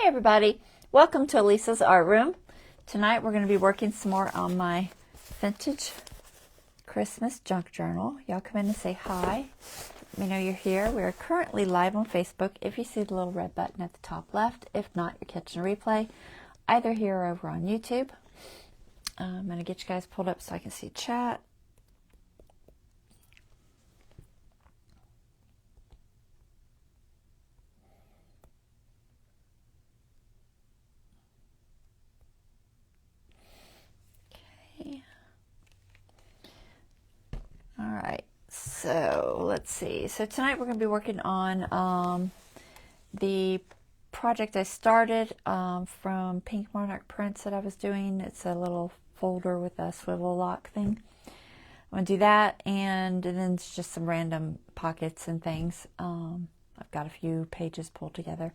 Hey everybody, welcome to Lisa's Art Room. Tonight we're going to be working some more on my vintage Christmas junk journal. Y'all come in and say hi. Let me know you're here. We are currently live on Facebook. If you see the little red button at the top left, if not, you're catching a replay either here or over on YouTube. I'm going to get you guys pulled up so I can see chat. All right, so let's see. So tonight we're going to be working on the project I started from Pink Monarch prints that I was doing. It's a little folder with a swivel lock thing. I'm going to do that, and then it's just some random pockets and things. I've got a few pages pulled together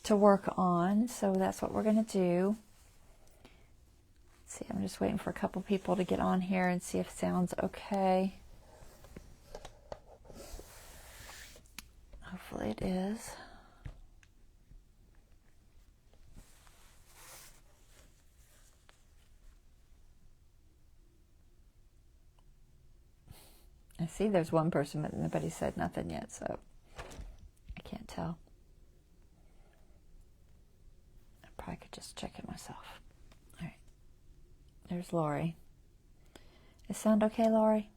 to work on, so that's what we're going to do. Let's see, I'm just waiting for a couple people to get on here and see if it sounds okay. Hopefully it is. I see there's one person, but nobody said nothing yet, so I can't tell. I probably could just check it myself. All right. There's Lori. Does it sound okay, Lori?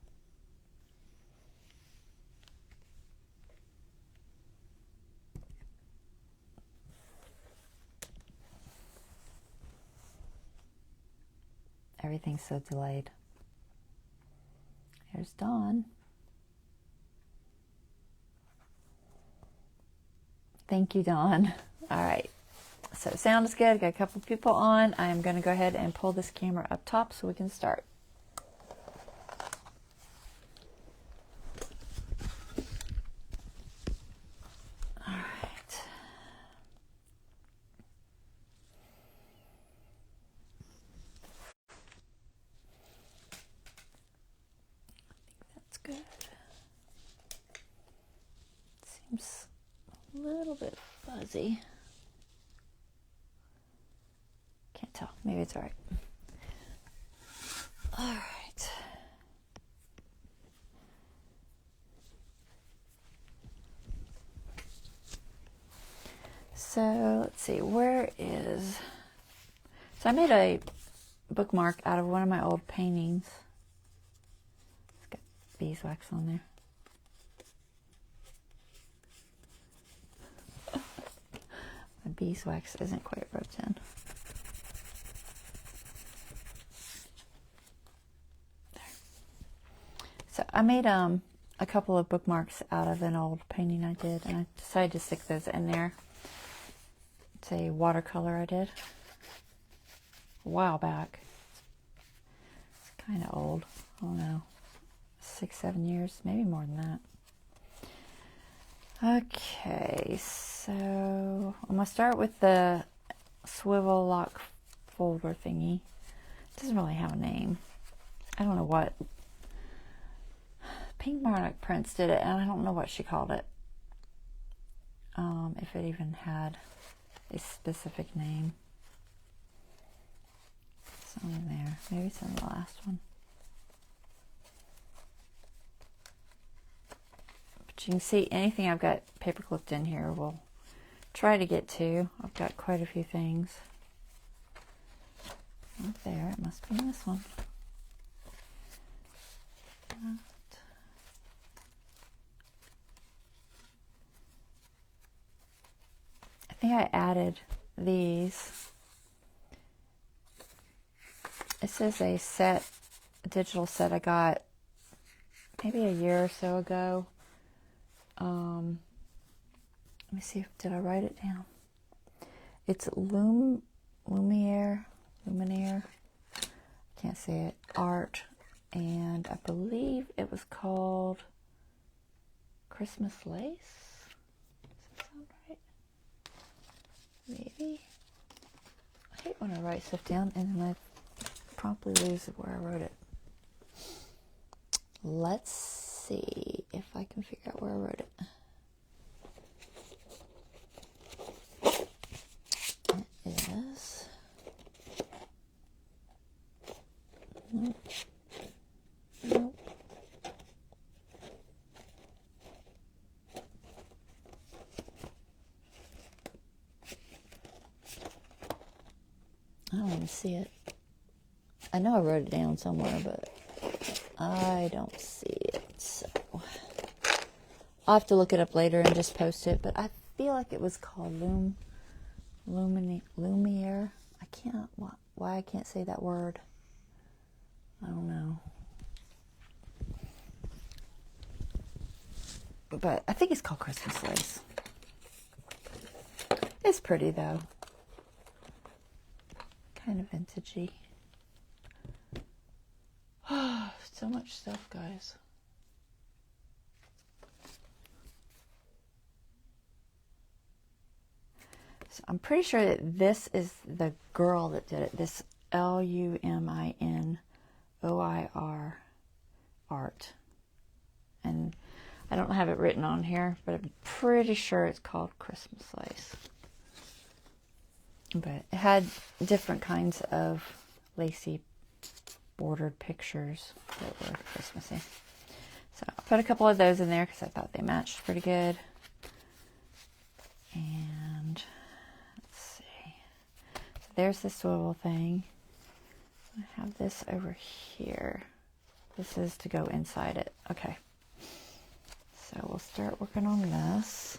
Everything's so delayed. Here's Dawn. Thank you, Dawn. All right. So sound is good. Got a couple people on. I'm going to go ahead and pull this camera up top so we can start. All right. That's good. Seems a little bit fuzzy. Can't tell. Maybe it's all right. All right. So let's see. Where is... So I made a bookmark out of one of my old paintings. It's got beeswax on there. My beeswax isn't quite rubbed in. There. So I made a couple of bookmarks out of an old painting I did, and I decided to stick those in there. It's a watercolor I did a while back. It's kind of old. I don't know, 6-7 years, maybe more than that. Okay, so I'm going to start with the swivel lock folder thingy. It doesn't really have a name. I don't know what. Pink Monarch Prints did it, and I don't know what she called it. If it even had a specific name. It's not in there. Maybe it's in the last one. But you can see anything I've got paper clipped in here we'll try to get to. I've got quite a few things. Not there. It must be in this one. I think I added these. This is a set, a digital set I got maybe a year or so ago. Let me see, did I write it down? It's Lumiere, can't say it, art, and I believe it was called Christmas Lace. Does that sound right? Maybe. I hate when I write stuff down and then I promptly lose where I wrote it. Let's see if I can figure out where I wrote it. Nope. Nope. I don't even see it. I know I wrote it down somewhere, but I don't see it. So I'll have to look it up later and just post it. But I feel like it was called Lumiere. I can't. Why I can't say that word? I don't know. But I think it's called Christmas Lace. It's pretty though. Kind of vintagey. So much stuff, guys. So I'm pretty sure that this is the girl that did it. This Luminor art. And I don't have it written on here, but I'm pretty sure it's called Christmas Lace. But it had different kinds of lacy bordered pictures that were Christmassy. So I put a couple of those in there because I thought they matched pretty good. And let's see. So there's the swivel thing. I have this over here. This is to go inside it. Okay. So we'll start working on this.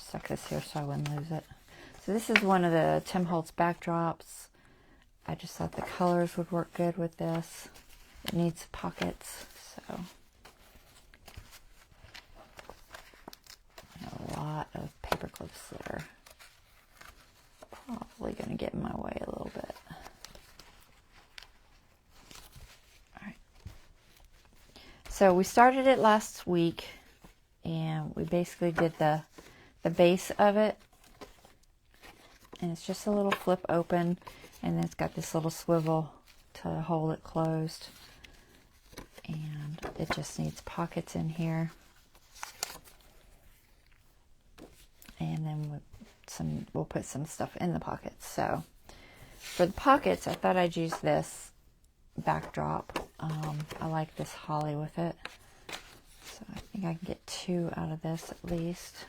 Suck this here so I wouldn't lose it. So this is one of the Tim Holtz backdrops. I just thought the colors would work good with this. It needs pockets, so a lot of paper clips that are probably going to get in my way a little bit. All right. So we started it last week, and we basically did the base of it, and it's just a little flip open, and then it's got this little swivel to hold it closed, and it just needs pockets in here, and then we'll put some stuff in the pockets. So for the pockets, I thought I'd use this backdrop. I like this holly with it, so I think I can get 2 out of this at least.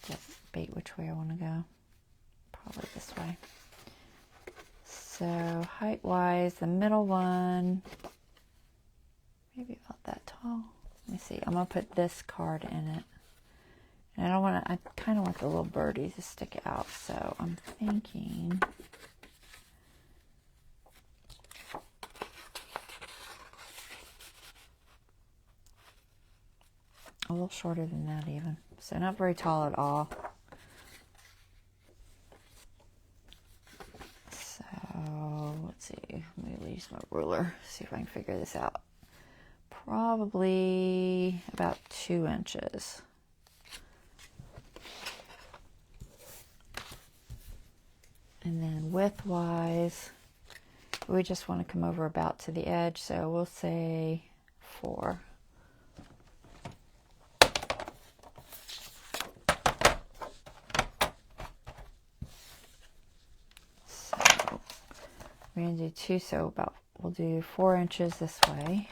Just debate which way I want to go. Probably this way. So height wise, the middle one, maybe about that tall. Let me see. I'm going to put this card in it. And I kind of want the little birdie to stick out. So I'm thinking a little shorter than that even. So not very tall at all. So let's see. Let me use my ruler. See if I can figure this out. Probably about 2 inches. And then width-wise, we just want to come over about to the edge. So we'll say 4. We're going to do 2, so we'll do 4 inches this way.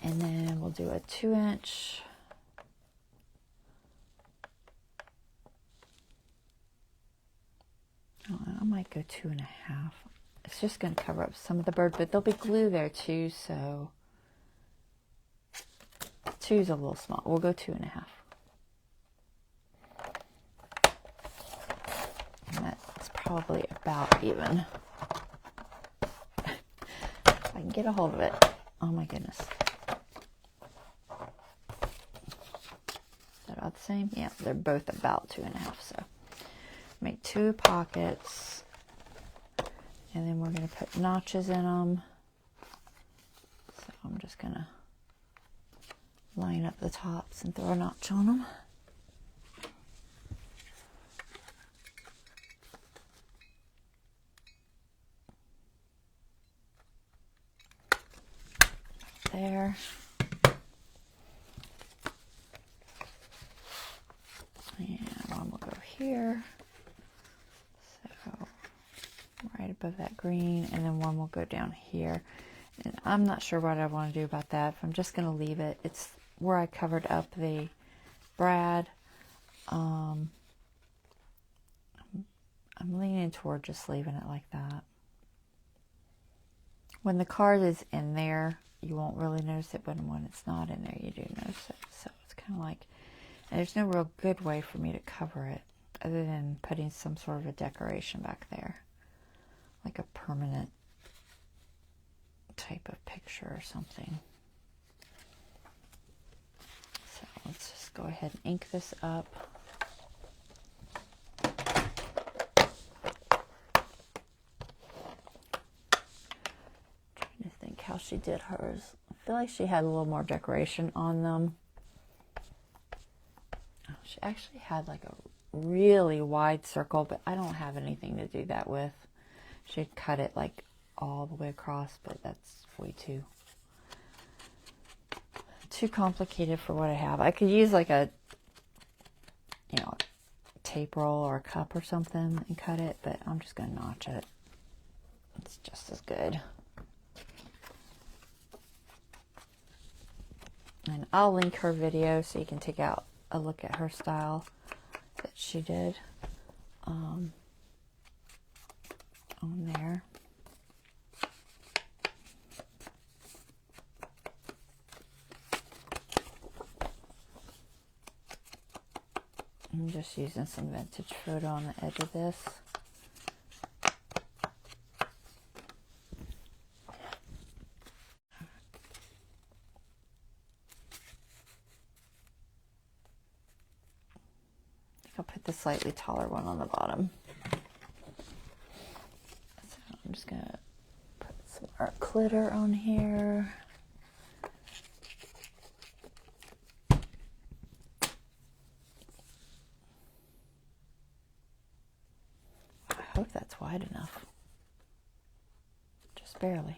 And then we'll do a 2 inch. Oh, I might go 2.5. It's just going to cover up some of the bird, but there'll be glue there too, so 2 is a little small. We'll go 2.5. Probably about even. If I can get a hold of it. Oh my goodness. Is that about the same? Yeah, they're both about 2.5. So make 2 pockets, and then we're going to put notches in them. So I'm just going to line up the tops and throw a notch on them. there. And one will go here. So right above that green, and then one will go down here. And I'm not sure what I want to do about that. If I'm just going to leave it, it's where I covered up the brad. I'm leaning toward just leaving it like that. When the card is in there, you won't really notice it, but when it's not in there, you do notice it. So it's kind of like, and there's no real good way for me to cover it other than putting some sort of a decoration back there, like a permanent type of picture or something. So let's just go ahead and ink this up. Trying to think how she did hers. I feel like she had a little more decoration on them. Oh, she actually had like a really wide circle, but I don't have anything to do that with. She'd cut it like all the way across, but that's way too complicated for what I have. I could use like a, you know, tape roll or a cup or something and cut it, but I'm just going to notch it. It's just as good. And I'll link her video so you can take out a look at her style that she did on there. I'm just using some vintage photo on the edge of this. I'll put the slightly taller one on the bottom. So I'm just going to put some art glitter on here. I hope that's wide enough. Just barely.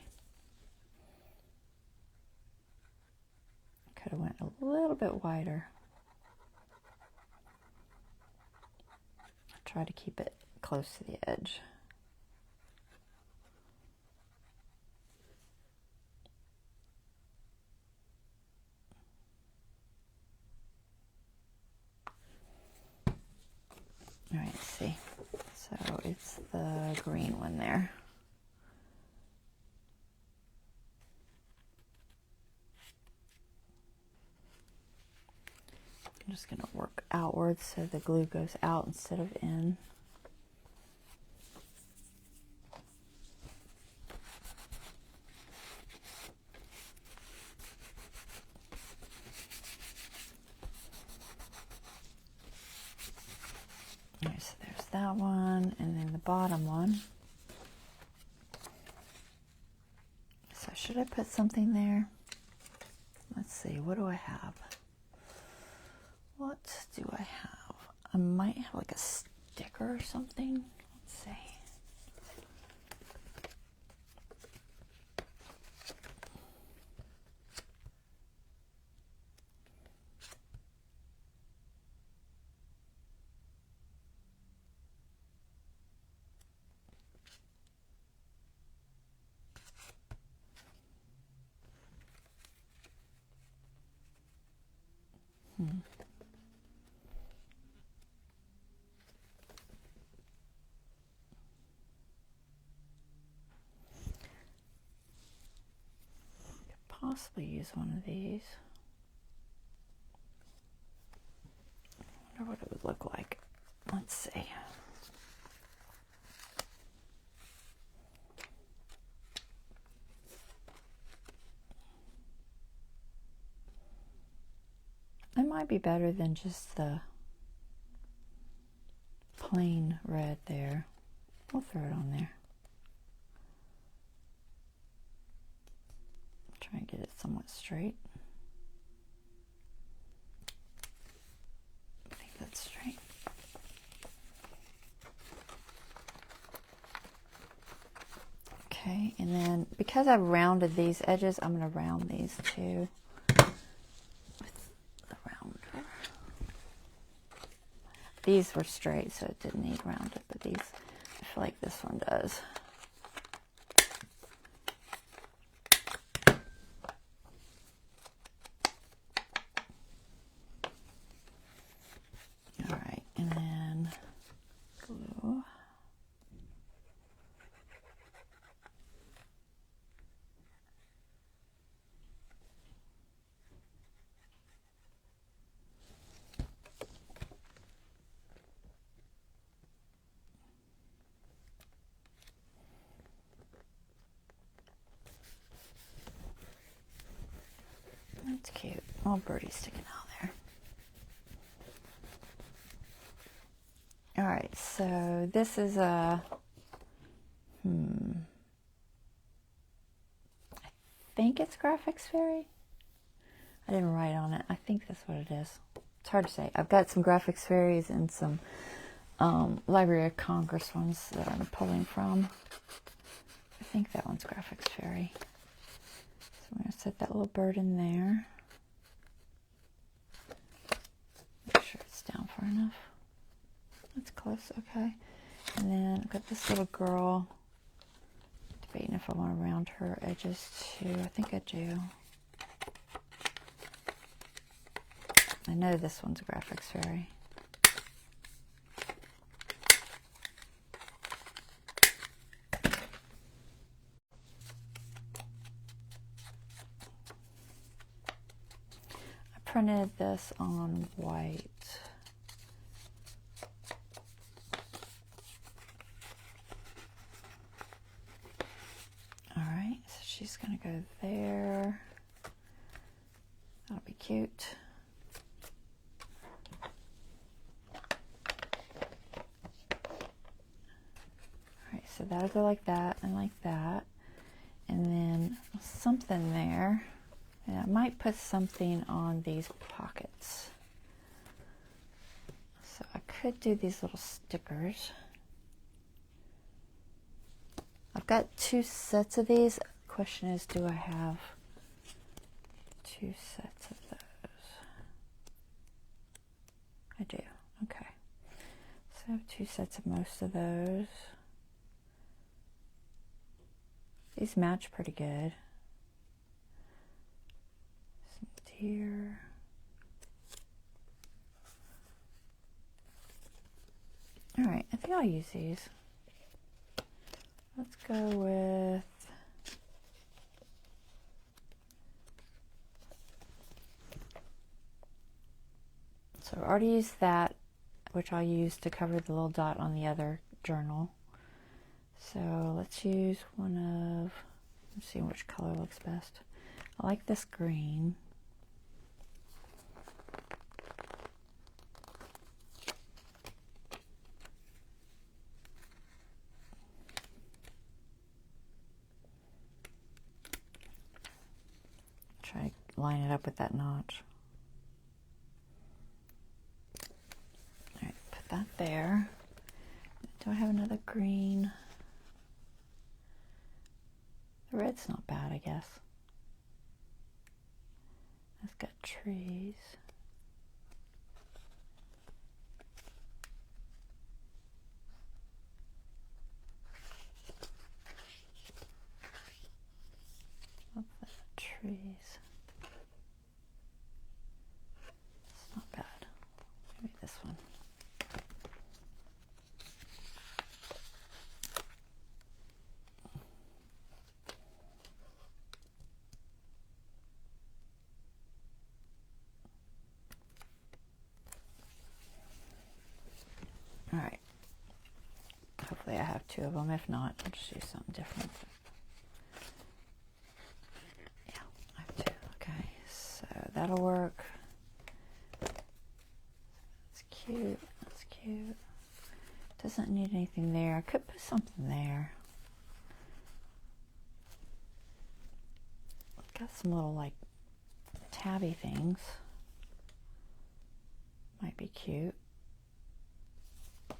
Could have went a little bit wider. Try to keep it close to the edge. All right, let's see. So it's the green one there. I'm just going to work outwards so the glue goes out instead of in. All right, so there's that one, and then the bottom one. So should I put something there? Let's see, what do I have? What do I have? I might have like a sticker or something. Let's see. Possibly use one of these. I wonder what it would look like. Let's see. It might be better than just the plain red there. We'll throw it on there. Try and get it somewhat straight. I think that's straight. Okay, and then because I've rounded these edges, I'm going to round these too with the rounder. These were straight, so it didn't need rounded, but these, I feel like this one does. All right, and then glue. That's cute. Little birdie sticking out there. All right, so this is a, I think it's Graphics Fairy. I didn't write on it. I think that's what it is. It's hard to say. I've got some Graphics Fairies and some Library of Congress ones that I'm pulling from. I think that one's Graphics Fairy. So I'm going to set that little bird in there. Make sure it's down far enough. That's close, okay. And then I've got this little girl. Debating if I want to round her edges too. I think I do. I know this one's a Graphics Fairy. I printed this on white. Alright, so she's going to go there. That'll be cute. Alright, so that'll go like that and like that. And then something there. And I might put something on these pockets. So I could do these little stickers. I've got 2 sets of these. The question is, do I have 2 sets of those? I do. Okay. So I have 2 sets of most of those. These match pretty good. Some deer. All right, I think I'll use these. Let's go with so I already used that, which I'll use to cover the little dot on the other journal. So let's use one of, let's see which color looks best. I like this green. Try to line it up with that notch. All right, put that there. Do I have another green? The red's not bad, I guess. It's got trees. Love that, trees. It's not bad. Maybe this one. All right. Hopefully I have 2 of them. If not, I'll just use something different. Yeah, I have 2. Okay, so that'll work. That's cute. That's cute. Doesn't need anything there. I could put something there. Got some little like tabby things. Might be cute.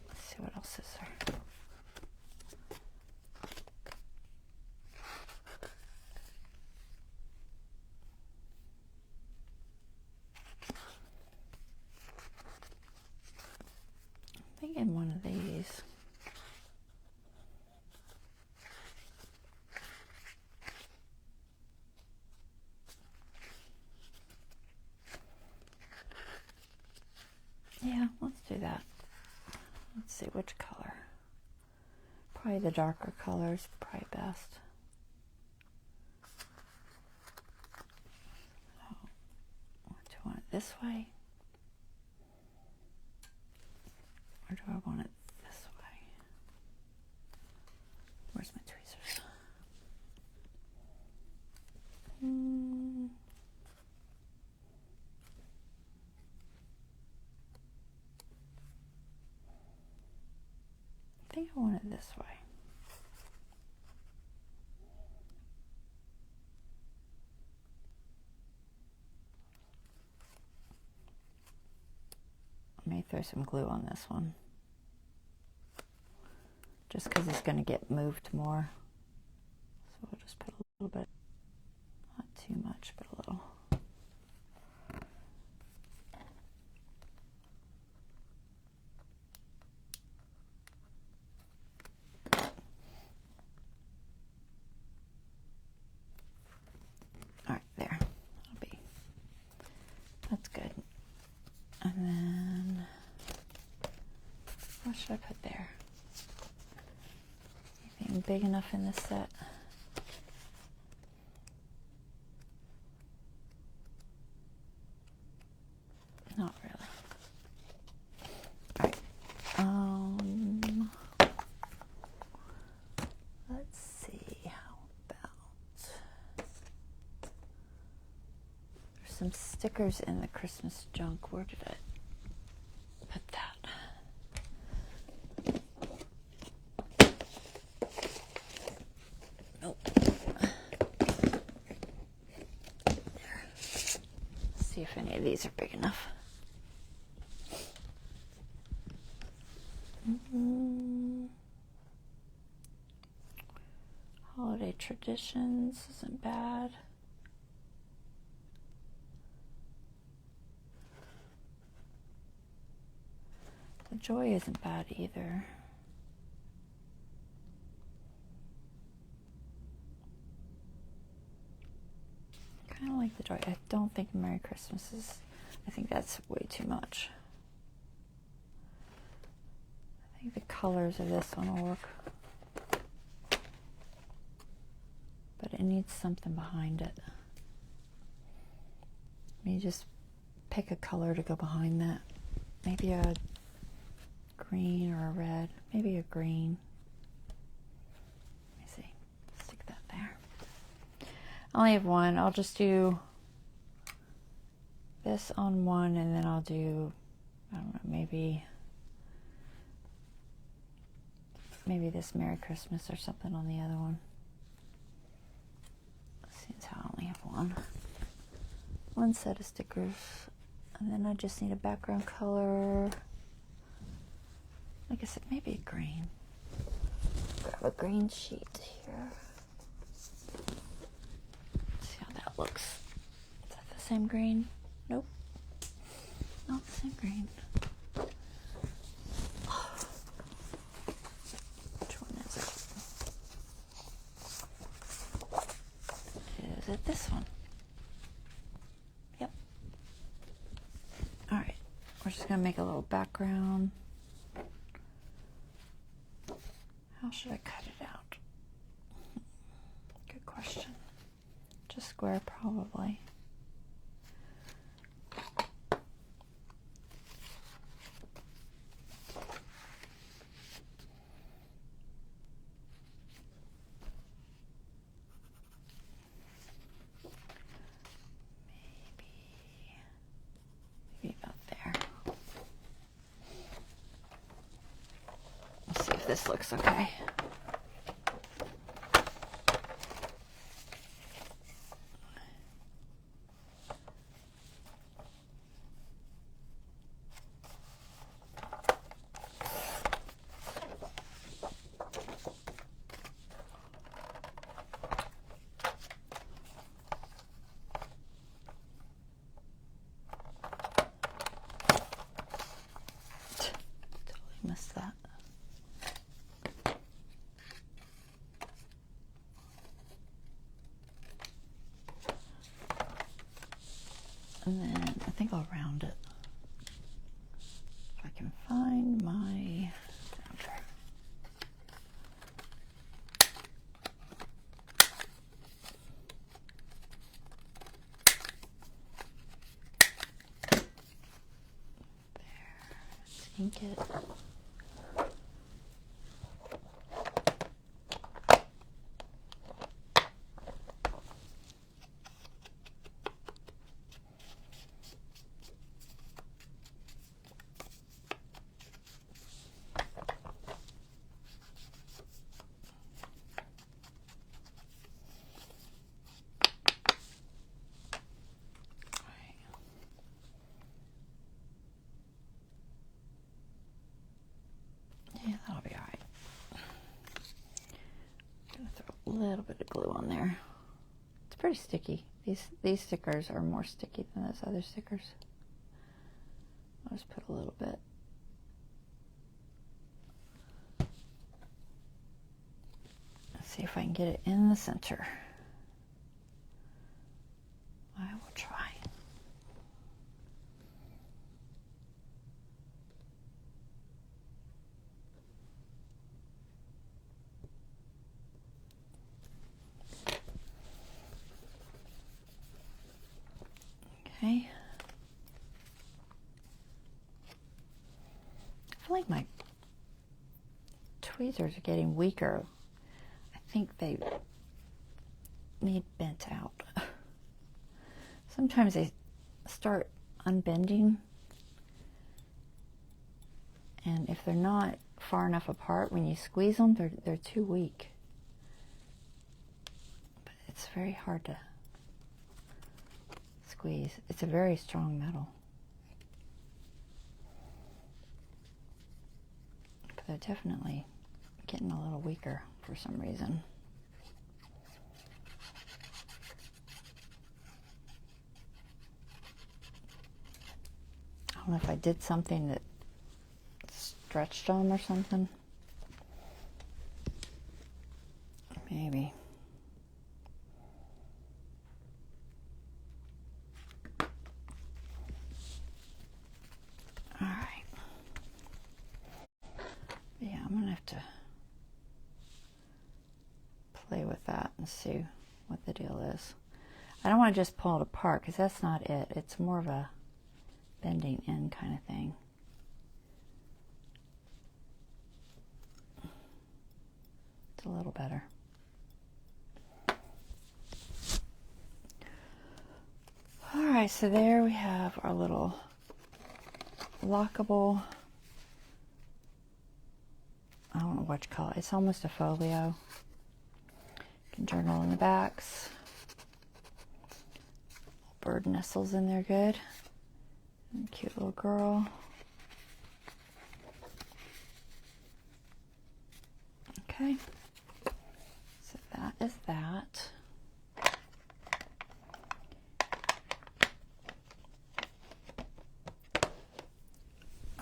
Let's see what else is there. Probably the darker colors, probably best. Oh, do I want it this way? Or do I want it this way? Where's my tweezers? I think I want it this way. I may throw some glue on this one, just because it's going to get moved more. So we'll just put a little bit, not too much, but a little. All right, there. That'll be, that's good. And then, what should I put there? Anything big enough in this set? Not really. All right. Let's see. How about there's some stickers in the Christmas junk. Where did I put that? Nope. There. Let's see if any of these are big enough. Holiday traditions isn't bad. The joy isn't bad either. Kind of like the joy. I don't think Merry Christmas is, I think that's way too much. I think the colors of this one will work. But it needs something behind it. Maybe just pick a color to go behind that. Maybe a green or a red. Maybe a green. Let me see. Stick that there. I only have one. I'll just do this on one, and then I'll do, I don't know, maybe this Merry Christmas or something on the other one. Since I only have one set of stickers, and then I just need a background color. Like I said, maybe a green. Grab a green sheet here. See how that looks. Is that the same green? Nope. Not the same green. Which one is it? Is it this one? Yep. Alright. We're just going to make a little background. How should I cut it out? Good question. Just square, probably. Maybe about there. Let's see if this looks okay. Missed that. little bit of glue on there. It's pretty sticky. These stickers are more sticky than those other stickers. I'll just put a little bit. Let's see if I can get it in the center. I will try. Okay. I feel like my tweezers are getting weaker. I think they need bent out. Sometimes they start unbending, and if they're not far enough apart when you squeeze them, they're too weak. But it's very hard to squeeze. It's a very strong metal. But they're definitely getting a little weaker for some reason. I don't know if I did something that stretched them or something. Maybe. All right. Yeah, I'm gonna have to play with that and see what the deal is. I don't want to just pull it apart because that's not it. It's more of a bending in kind of thing. It's a little better. All right, so there we have our little lockable, I don't know what you call it. It's almost a folio. You can journal in the backs. Bird nestles in there good. And cute little girl. Okay. So that is that.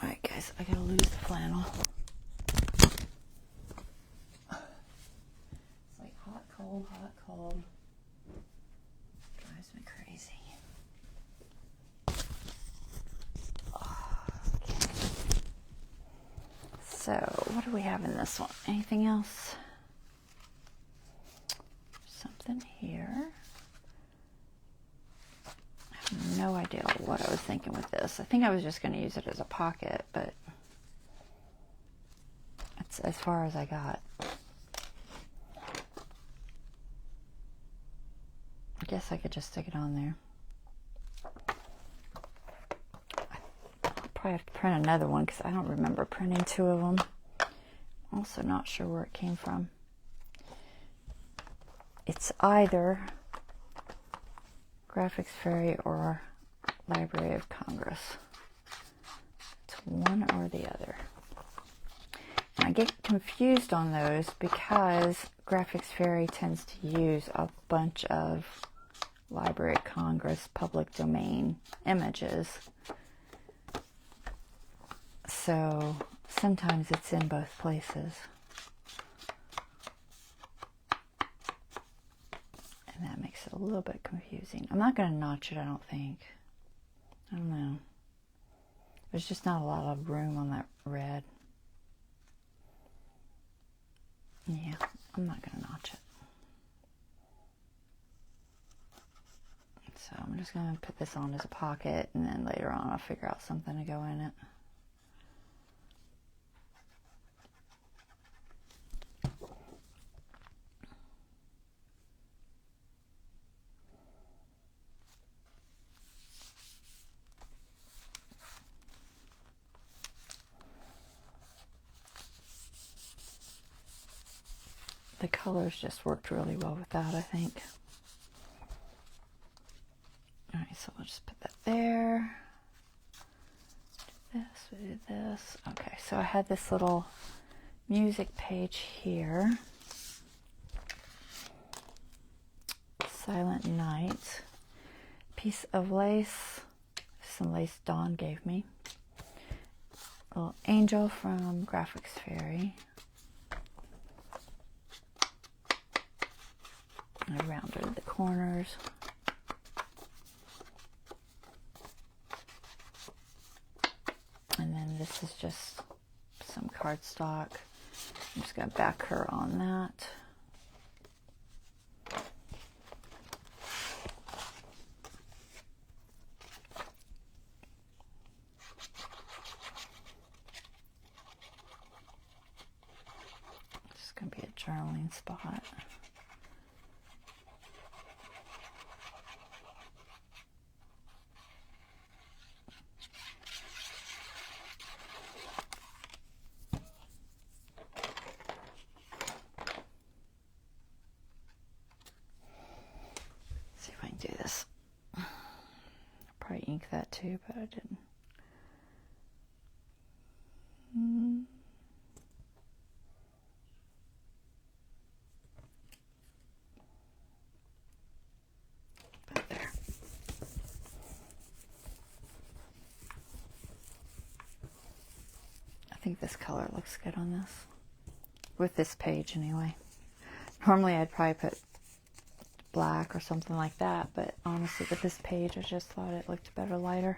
All right, guys, I gotta lose the flannel. It's like hot, cold, hot, cold. Drives me crazy. Okay. So, what do we have in this one? Anything else? Something here. I have no idea what I was thinking with this. I think I was just going to use it as a pocket, but that's as far as I got. I guess I could just stick it on there. I'll probably have to print another one because I don't remember printing two of them. Also not sure where it came from. It's either Graphics Fairy or Library of Congress. It's one or the other. And I get confused on those because Graphics Fairy tends to use a bunch of Library of Congress public domain images. So sometimes it's in both places. And that makes it a little bit confusing. I'm not going to notch it, I don't think. I don't know. There's just not a lot of room on that red. Yeah, I'm not going to notch it. So I'm just going to put this on as a pocket, and then later on I'll figure out something to go in it. The colors just worked really well with that, I think. Alright, so I'll just put that there. Do this, we do this. Okay, so I had this little music page here. Silent Night. Piece of lace. Some lace Dawn gave me. A little angel from Graphics Fairy. I rounded the corners. And then this is just some cardstock. I'm just going to back her on that. It's going to be a journaling spot. Do this. I'll probably ink that too, but I didn't. But there. I think this color looks good on this. With this page anyway. Normally I'd probably put black or something like that, but honestly with this page I just thought it looked better lighter.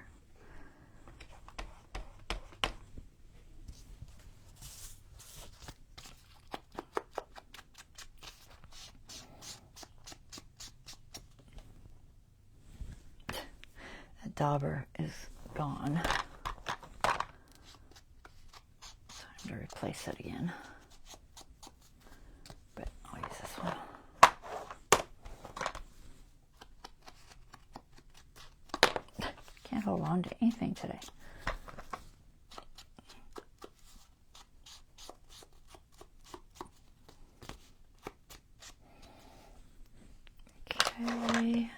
The dauber is gone. Time to replace it again. But I'll use this one. Can't hold on to anything today. Okay,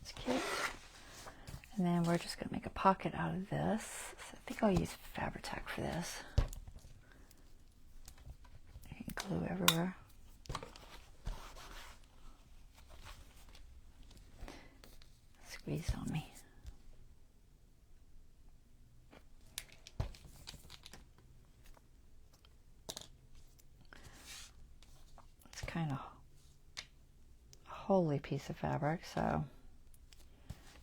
it's cute. And then we're just going to make a pocket out of this. So I think I'll use Fabri-Tac for this. Glue everywhere. Squeeze on me. Kind of a holy piece of fabric, so I'm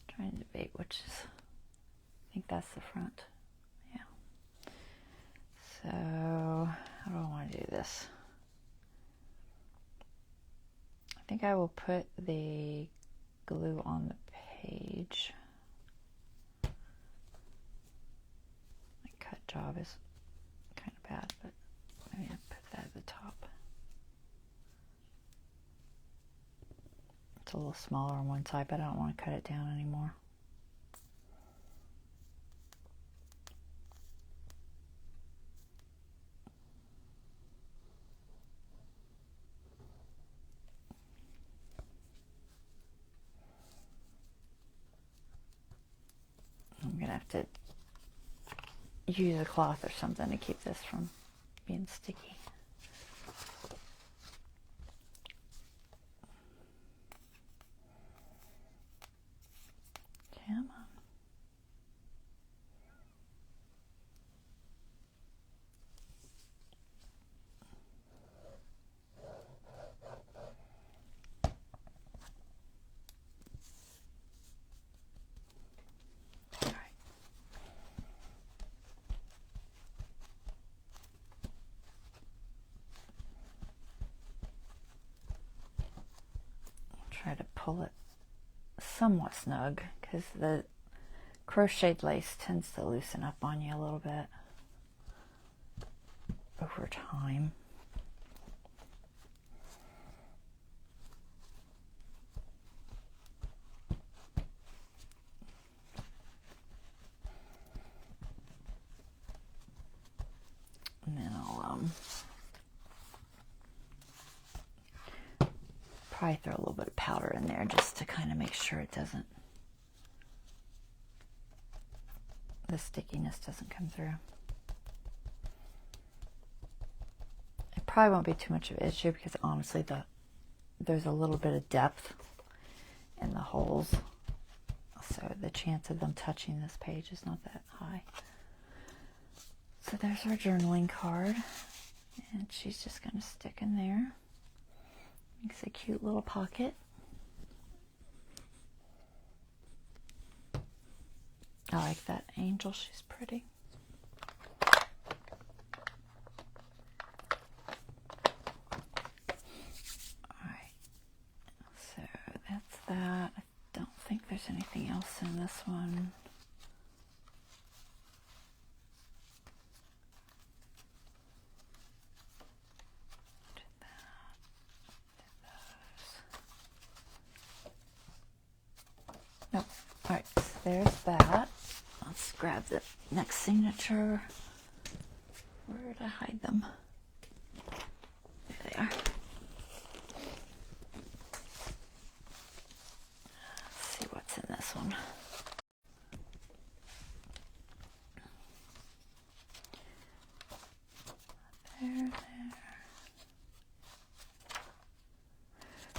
trying to debate which is, I think that's the front. Yeah. So how do I want to do this? I think I will put the glue on the page. My cut job is kind of bad, but maybe I'll put that at the top. It's a little smaller on one side, but I don't want to cut it down anymore. I'm going to have to use a cloth or something to keep this from being sticky. Come on. All right. I'll try to pull it somewhat snug because the crocheted lace tends to loosen up on you a little bit over time. And then I'll probably throw a little bit of powder in there just to kind of make sure it doesn't, the stickiness doesn't come through. It probably won't be too much of an issue because honestly there's a little bit of depth in the holes. So the chance of them touching this page is not that high. So there's our journaling card. And she's just going to stick in there. Makes a cute little pocket. I like that angel. She's pretty. Alright. So that's that. I don't think there's anything else in this one. Nope. Alright, so there's that. Let's grab the next signature. Where did I hide them? There they are. Let's see what's in this one. There.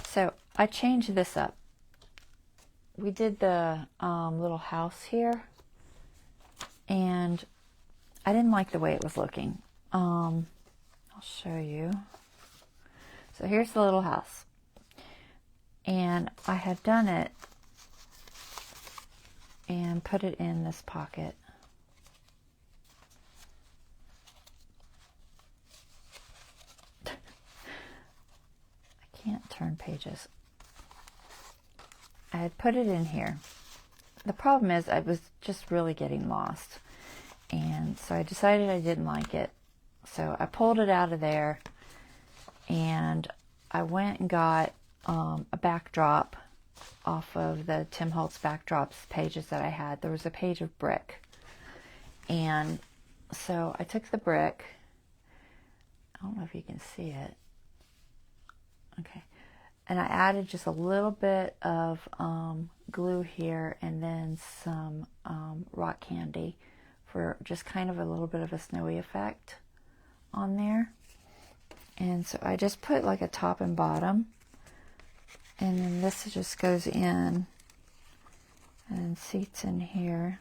So I changed this up. We did the little house here, and I didn't like the way it was looking. I'll show you. So here's the little house, and I had done it and put it in this pocket. I can't turn pages. I had put it in here. The problem is I was just really getting lost. And so I decided I didn't like it. So I pulled it out of there, and I went and got a backdrop off of the Tim Holtz backdrops pages that I had. There was a page of brick. And so I took the brick. I don't know if you can see it. Okay. And I added just a little bit of glue here, and then some rock candy for just kind of a little bit of a snowy effect on there. And so I just put like a top and bottom, and then this just goes in and seats in here.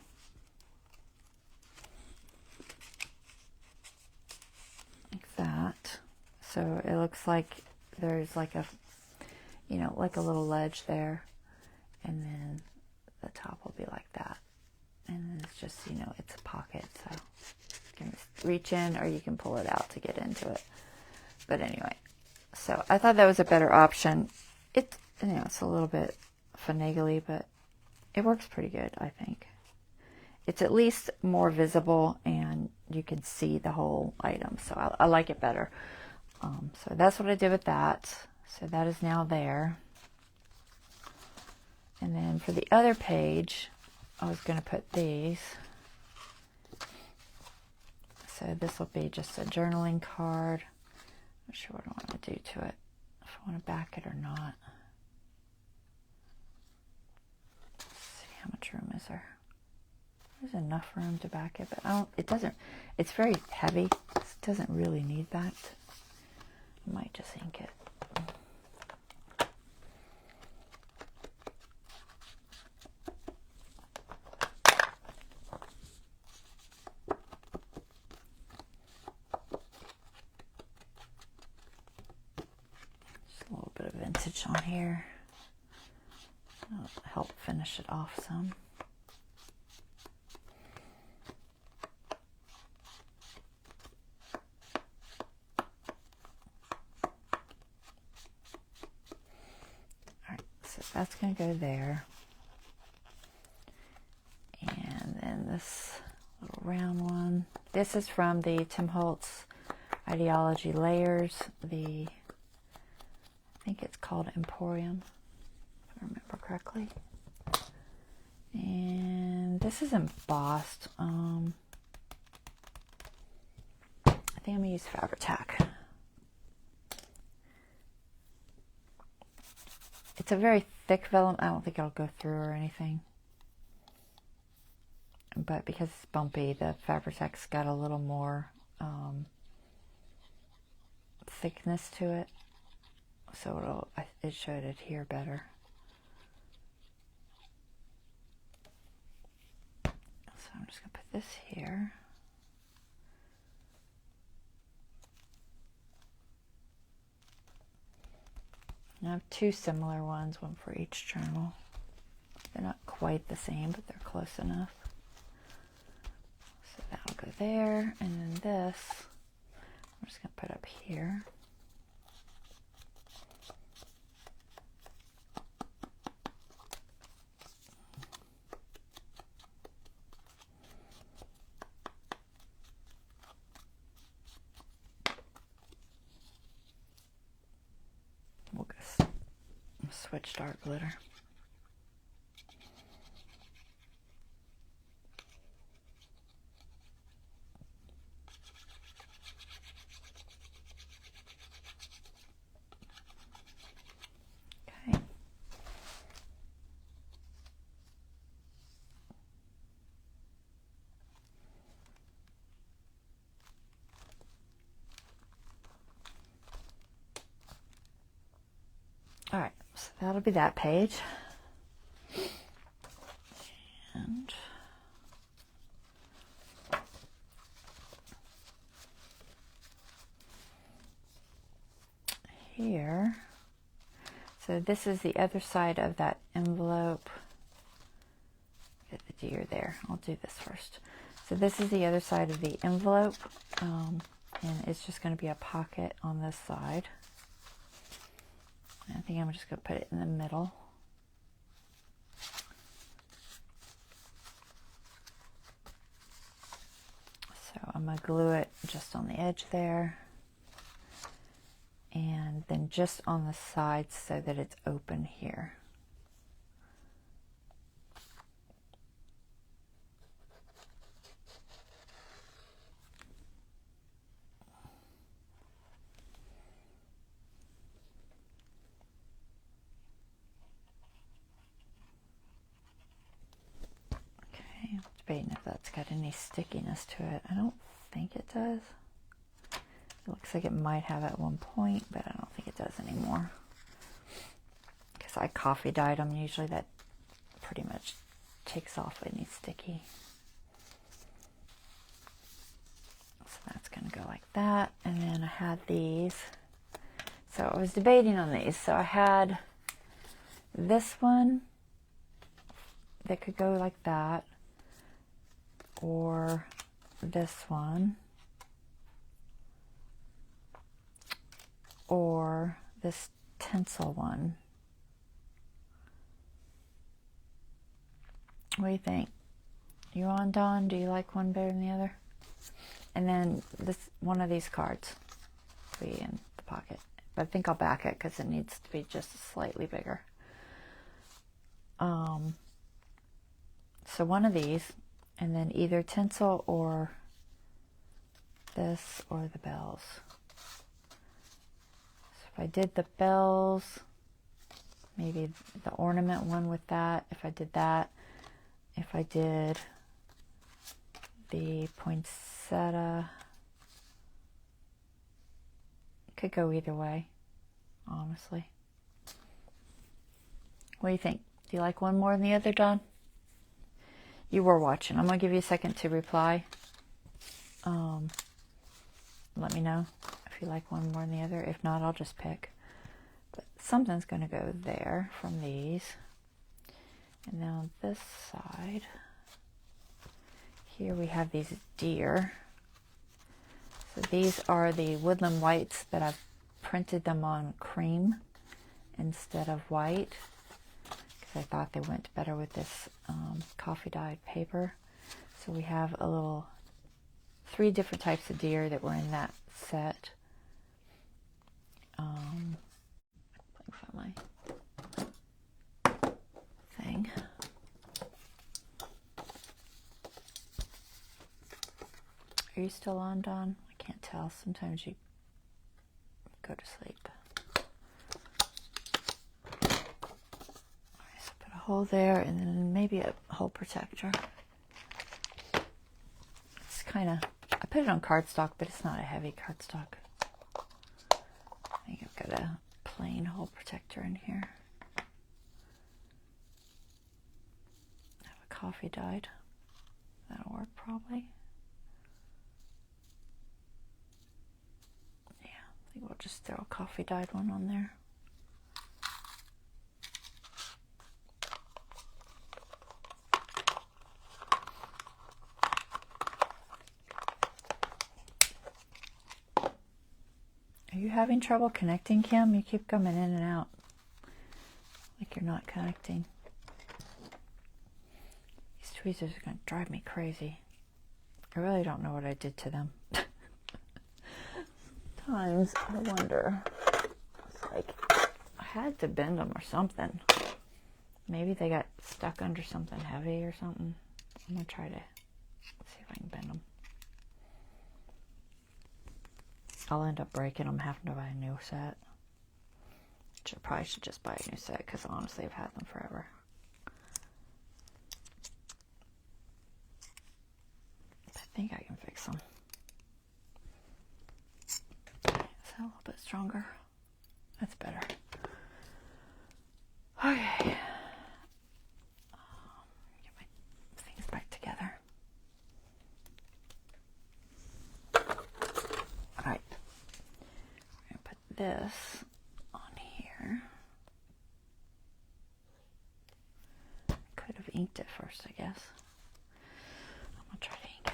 Like that. So it looks like there's like a, you know, like a little ledge there, and then the top will be like that. And then it's just, you know, it's a pocket, so you can just reach in or you can pull it out to get into it. But anyway, so I thought that was a better option. It, you know, it's a little bit finagly, but it works pretty good, I think. It's at least more visible, and you can see the whole item, so I like it better. So that's what I did with that. So that is now there. And then for the other page, I was going to put these. So this will be just a journaling card. Not sure what I want to do to it. If I want to back it or not. Let's see, how much room is there? There's enough room to back it, but I don't, it doesn't, it's very heavy. It doesn't really need that. I might just ink it. On here. That'll help finish it off some. Alright, so that's going to go there. And then this little round one. This is from the Tim Holtz Idea-ology Layers. I think it's called Emporium, if I remember correctly. And this is embossed. I think I'm going to use Fabri-Tac. It's a very thick vellum. I don't think it'll go through or anything. But because it's bumpy, the Fabri-Tac's got a little more thickness to it. So it should adhere better. this here. And I have two similar ones, one for each journal. They're not quite the same, but they're close enough. So that'll go there, and then this, I'm just going to put up here. We'll go switch dark glitter. All right, so that'll be that page. And here, so this is the other side of that envelope. Get the deer there. I'll do this first. So this is the other side of the envelope, and it's just going to be a pocket on this side. I think I'm just going to put it in the middle. So I'm going to glue it just on the edge there. And then just on the sides so that it's open here. Debating if that's got any stickiness to it. I don't think it does. It looks like it might have at one point, but I don't think it does anymore. Because I coffee dyed them. Usually that pretty much takes off any sticky. So that's going to go like that. And then I had these. So I was debating on these. So I had this one that could go like that. Or this one, or this tinsel one. What do you think? You on, Dawn? Do you like one better than the other? And then this one of these cards will be in the pocket. But I think I'll back it because it needs to be just slightly bigger. So one of these. And then either tinsel or this or the bells. So if I did the bells, maybe the ornament one with that, if I did that, if I did the poinsettia, could go either way, honestly. What do you think? Do you like one more than the other, Dawn? You were watching. I'm going to give you a second to reply. Let me know if you like one more than the other. If not, I'll just pick. But something's going to go there from these. And then on this side, here we have these deer. So these are the woodland whites that I've printed them on cream instead of white. I thought they went better with this coffee dyed paper. So we have a little 3 different types of deer that were in that set. Find my thing. Are you still on, Dawn? I can't tell. Sometimes you go to sleep. Hole there, and then maybe a hole protector. It's kind of, I put it on cardstock, but it's not a heavy cardstock. I think I've got a plain hole protector in here. I have a coffee dyed. That'll work. work probably. Yeah, I think we'll just throw a coffee dyed one on there. Are you having trouble connecting, Kim? You keep coming in and out. Like you're not connecting. These tweezers are going to drive me crazy. I really don't know what I did to them. Sometimes I wonder. It's like I had to bend them or something. Maybe they got stuck under something heavy or something. I'm going to try to see if I can bend them. I'll end up breaking them, having to buy a new set. Which I probably should just buy a new set because honestly I've had them forever. I think I can fix them. Is that a little bit stronger? That's better. Okay. Get my things back together. Alright. We're going to put this on here. Could have inked it first, I guess. I'm going to try to ink it.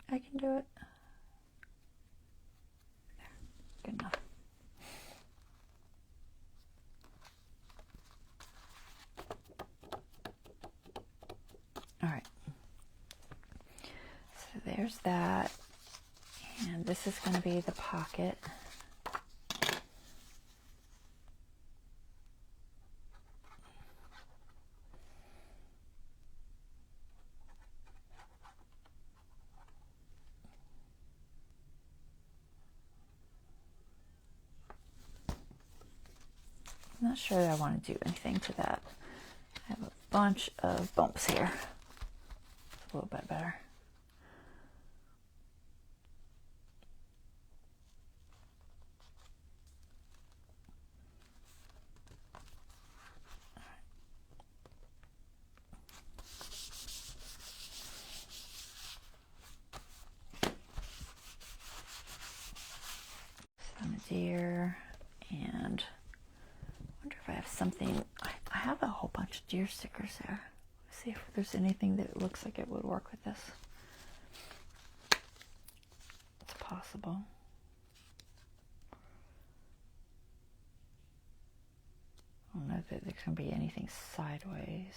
I can do it. There. Good enough. Alright. So there's that. And this is going to be the pocket. I'm not sure that I want to do anything to that. I have a bunch of bumps here. It's a little bit better. Some deer, and I wonder if I have something. I have a whole bunch of deer stickers there. Let's see if there's anything that looks like it would work with this. It's possible. I don't know if there's going to be anything sideways.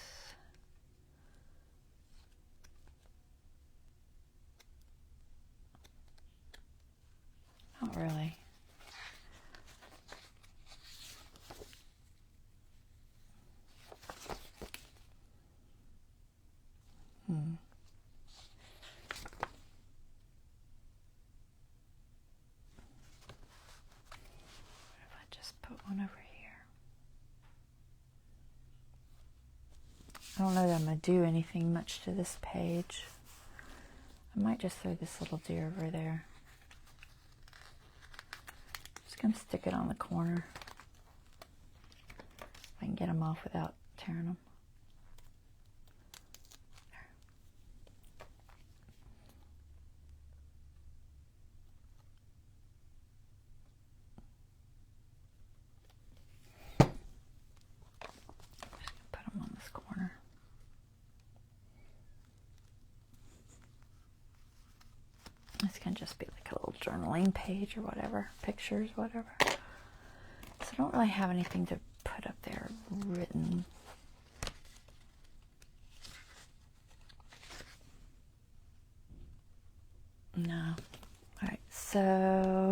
Not really. What if I just put one over here? I don't know that I'm going to do anything much to this page. I might just throw this little deer over there. Just going to stick it on the corner. If I can get them off without tearing them. This can just be like a little journaling page or whatever, pictures, whatever. So I don't really have anything to put up there written. No. Alright, so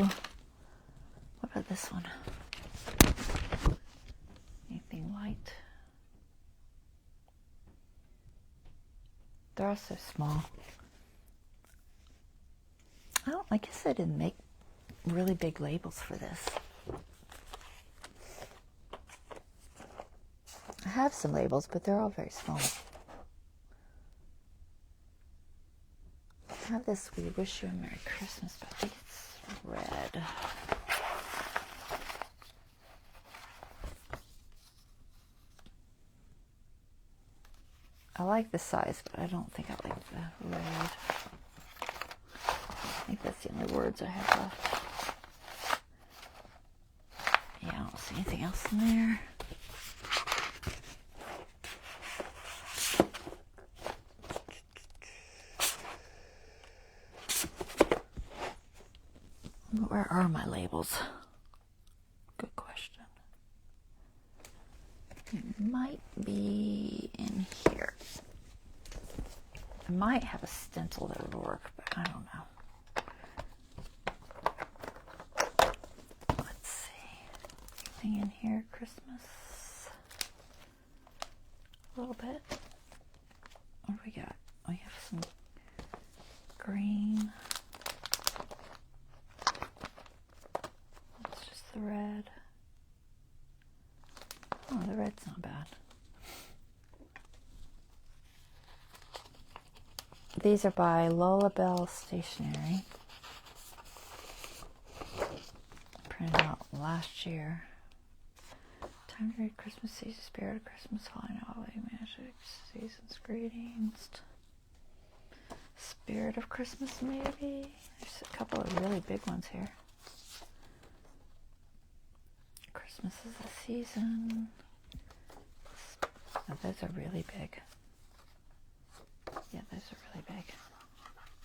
what about this one? Anything light? They're all so small. I guess I didn't make really big labels for this. I have some labels, but they're all very small. I have this We Wish You a Merry Christmas, but I think it's red. I like the size, but I don't think I like the red. I think that's the only words I have left. Yeah, I don't see anything else in there. Where are my labels? Good question. It might be in here. I might have a stencil that would work, but I don't know. Let's see. Anything in here? Christmas? A little bit. What do we got? We have some green. It's just the red. Oh, the red's not bad. These are by Lullabelle Stationery. Printed out last year. Time to read Christmas season, spirit of Christmas, holiday, holiday magic, season's greetings. Spirit of Christmas, maybe? There's a couple of really big ones here. Christmas is the season. Oh, those are really big. Yeah, those are really big.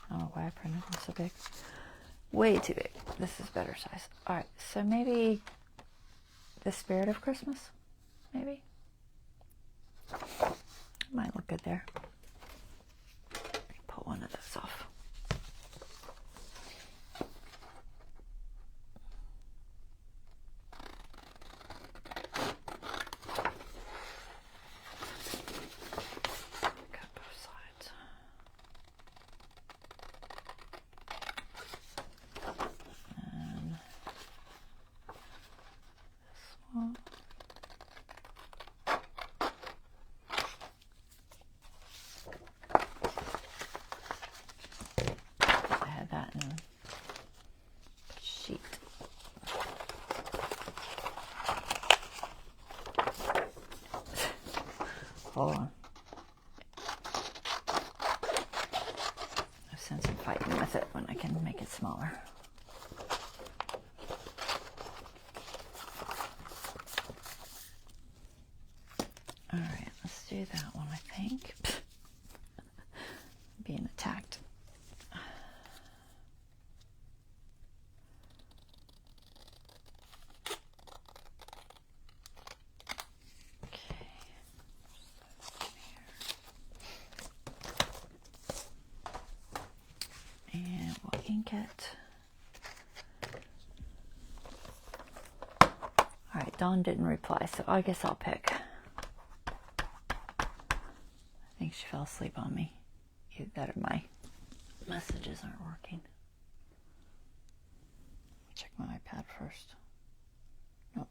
I don't know why I printed them so big. Way too big. This is better size. Alright, so maybe the spirit of Christmas? Maybe? Might look good there. Pull one of those off. Hold on. I've seen some fighting with it when I can make it smaller. Alright, let's do that one, I think. Being attacked. It. Alright, Dawn didn't reply, so I guess I'll pick. I think she fell asleep on me. Either that or my messages aren't working. Check my iPad first. Nope.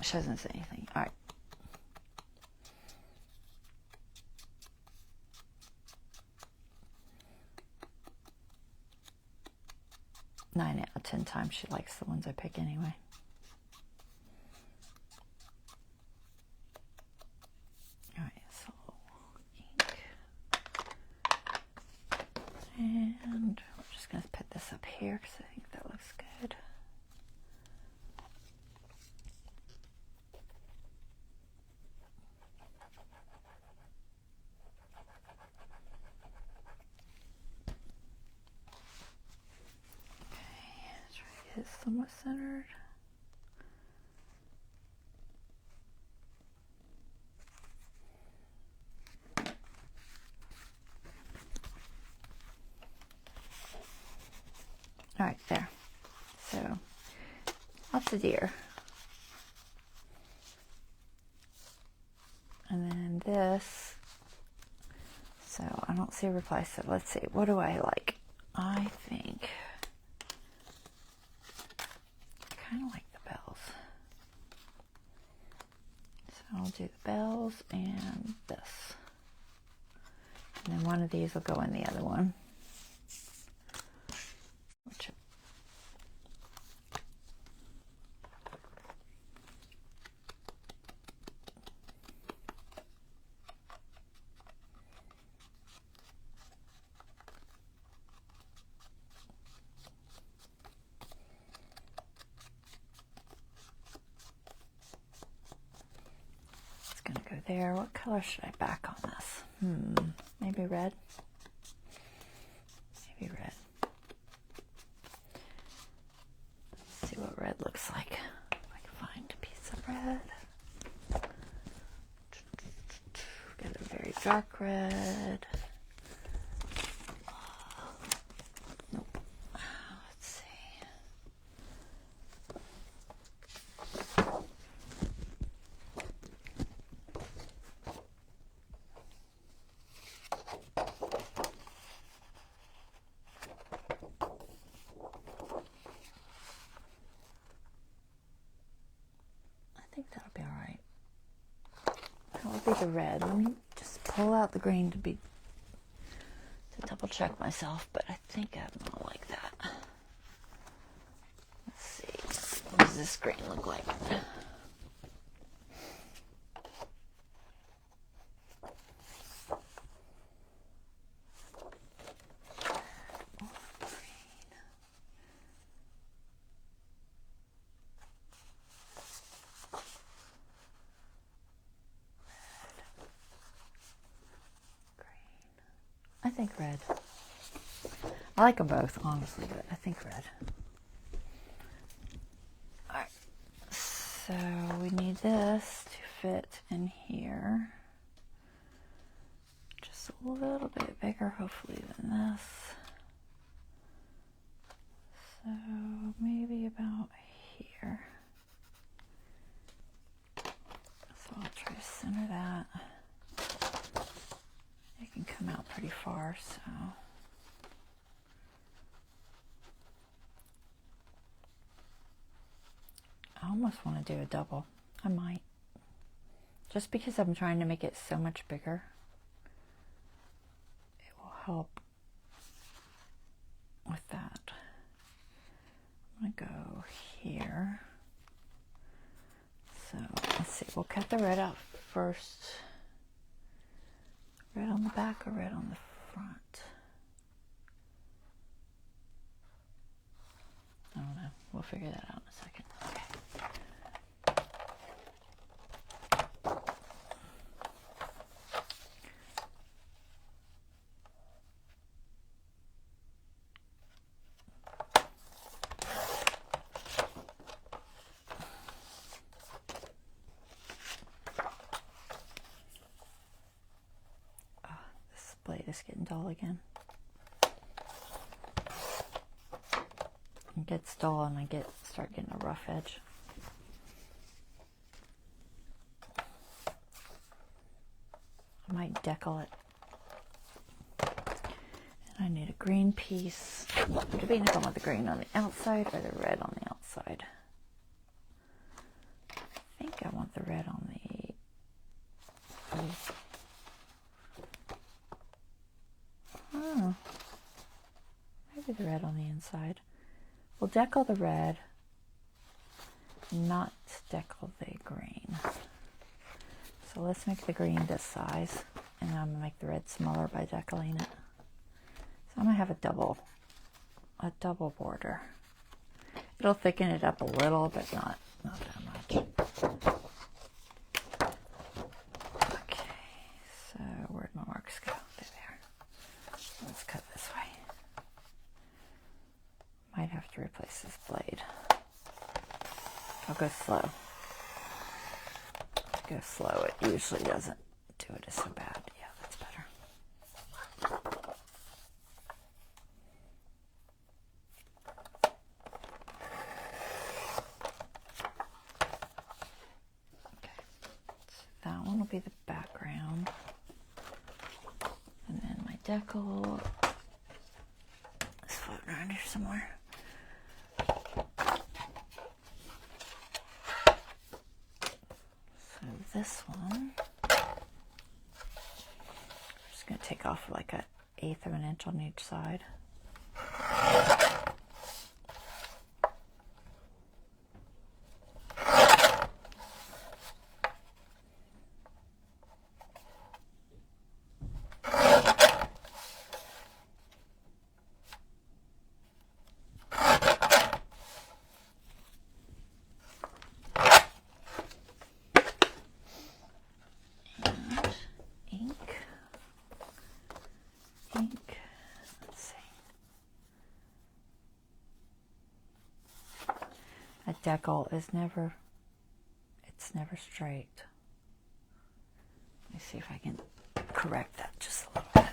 She doesn't say anything. Alright. Nine out of 10 times she likes the ones I pick anyway. Alright, so ink. And we're just going to put this up here because I think that looks good. Is somewhat centered. All right, there. So, lots of deer. And then this. So, I don't see a reply, so let's see. What do I like? I think kind of like the bells. So I'll do the bells and this. And then one of these will go in the other one. Which there. What color should I back on this? Maybe red? Maybe red. Let's see what red looks like. If I can find a piece of red. Get a very dark red. Nope. Let's see. I think that'll be all right. That will be the red. Let me just pull out the green to double check myself, but I think I'm not like that. Let's see. What does this green look like? I think red. I like them both, honestly, but I think red. Alright, so we need this to fit in here. Just a little bit bigger, hopefully, than this. So maybe about here. So I'll try to center that. It can come out pretty far, so I almost want to do a double. I might, just because I'm trying to make it so much bigger. It will help with that. I'm gonna go here. So let's see, we'll cut the red out first. Red on the back or red on the front? I don't know. We'll figure that out in a second. Okay. Blade is getting dull again. It gets dull and I start getting a rough edge. I might decal it. And I need a green piece. I'm debating if I want the green on the outside or the red on the outside. I think I want the red on the... Oh, maybe the red on the inside. We'll decal the red, not decal the green. So let's make the green this size, and I'm gonna make the red smaller by decaling it. So I'm gonna have a double border. It'll thicken it up a little, but not that much. Okay, so where'd my marks go? There they are. Let's cut this way. Might have to replace this blade. I'll go slow. Go slow. It usually doesn't do it so bad. Yeah, that's better. Okay, so that one will be the background. And then my decal is floating around here somewhere. So this one, I'm just going to take off like 1/8 of an inch on each side. decal is never, it's never straight. Let me see if I can correct that just a little bit.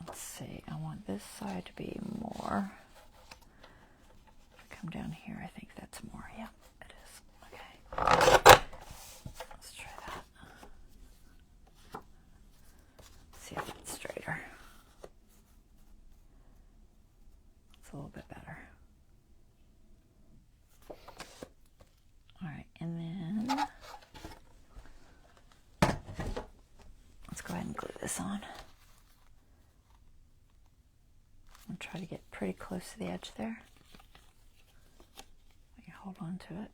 Let's see, I want this side to be more. Come down here, I think that's more. Yeah, it is. Okay. Let's try that. See if it's straighter. It's a little bit better. All right, and then let's go ahead and glue this on. I'm try to get pretty close to the edge there. You hold on to it.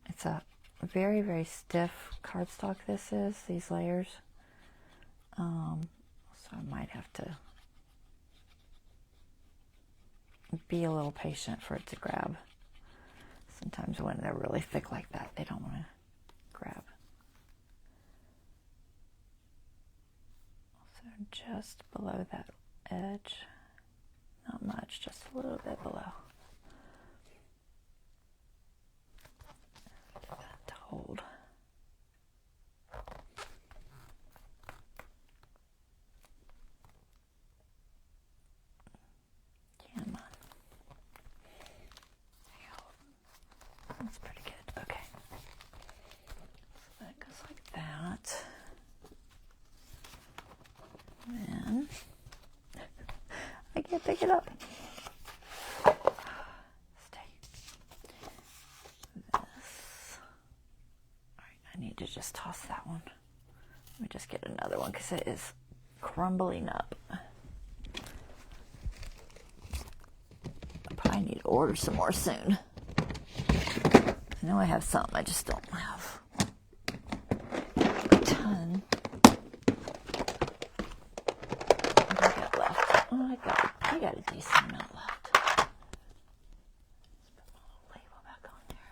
It's a very, very stiff cardstock, this is, these layers. So I might have to be a little patient for it to grab. Sometimes when they're really thick like that, they don't want to grab. So just below that edge, not much, just a little bit below. Get that to hold. Come on. That's pretty good. Okay. So that goes like that. And then I can't pick it up. Stay. This. Alright, I need to just toss that one. Let me just get another one because it is crumbling up. I probably need to order some more soon. I know I have some, I just don't have a ton. What do I got left? Oh, I got a decent amount left. Let's put my little label back on there.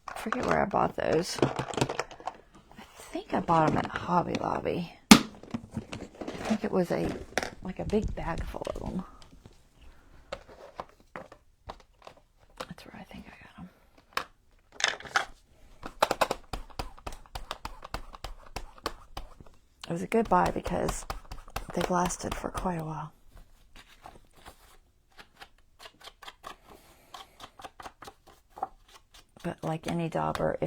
I forget where I bought those. I think I bought them at Hobby Lobby. I think it was like a big bag full of them. That's where I think I got them. It was a good buy because they've lasted for quite a while. But like any dauber,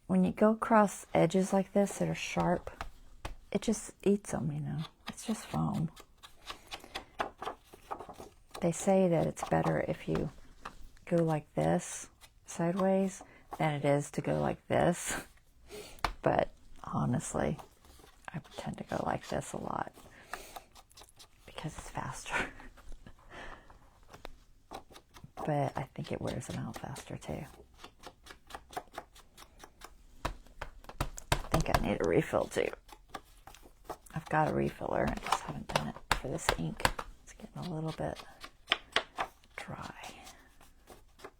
when you go across edges like this that are sharp, it just eats them, you know. It's just foam. They say that it's better if you go like this sideways than it is to go like this. But honestly, I tend to go like this a lot because it's faster. But I think it wears them out faster too. I think I need a refill too. I've got a refiller, I just haven't done it for this ink. It's getting a little bit dry.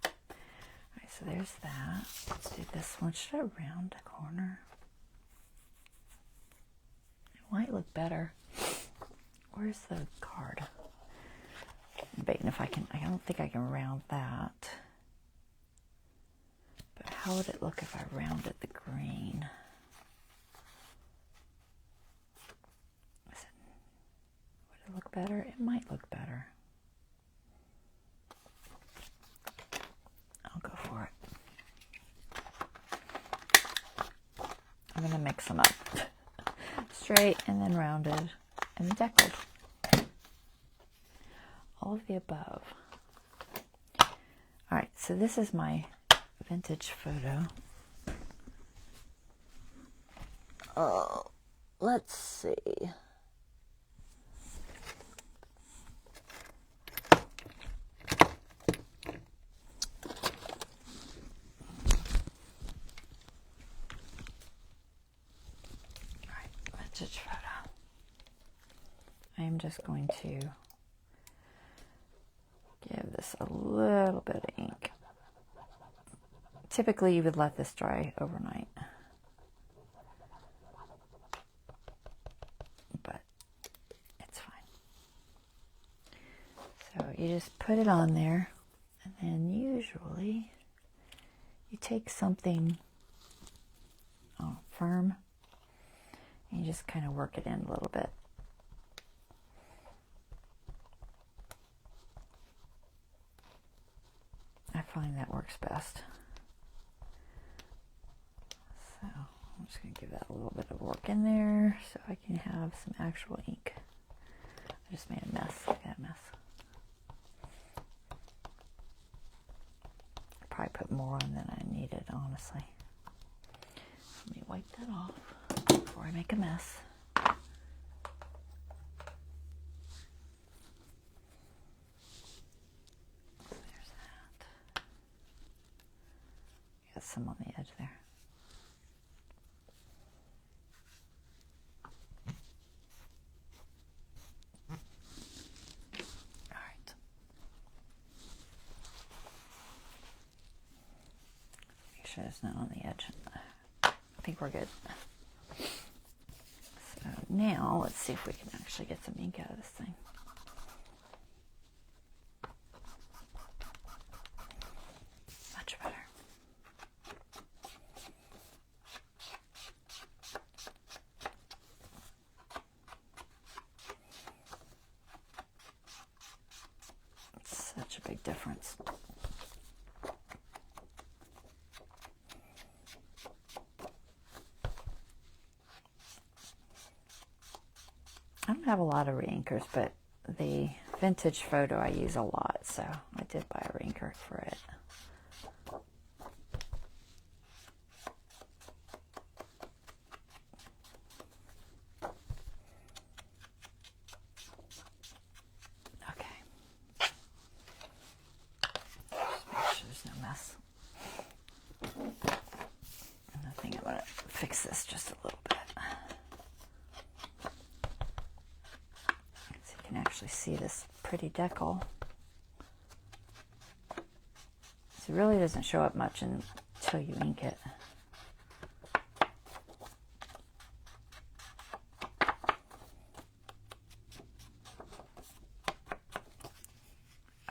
Alright, so there's that. Let's do this one. Should I round the corner? It might look better. Where's the card? I'm debating if I can. I don't think I can round that. But how would it look if I rounded the green? Would it look better? It might look better. I'll go for it. I'm going to mix them up. Straight and then rounded and deckled. All of the above. Alright, so this is my vintage photo. Oh, let's see. Alright, vintage photo. I am just going to give this a little bit of ink typically you would let this dry overnight. But it's fine. So you just put it on there, and then usually you take something firm and you just kind of work it in a little bit. I find that works best. So I'm just going to give that a little bit of work in there so I can have some actual ink. I just made a mess. Look at that mess. I probably put more on than I needed, honestly. Let me wipe that off before I make a mess. There's that. Got some on the edge there. All right. Make sure it's not on the edge. I think we're good. So now let's see if we can actually get some ink out of this thing. Much better. It's such a big difference. I don't have a lot of reinkers, but the vintage photo I use a lot, so I did buy a reinker for it. Okay. Just make sure there's no mess. And I think I'm going to fix this just a little bit. Actually see this pretty decal. So it really doesn't show up much until you ink it.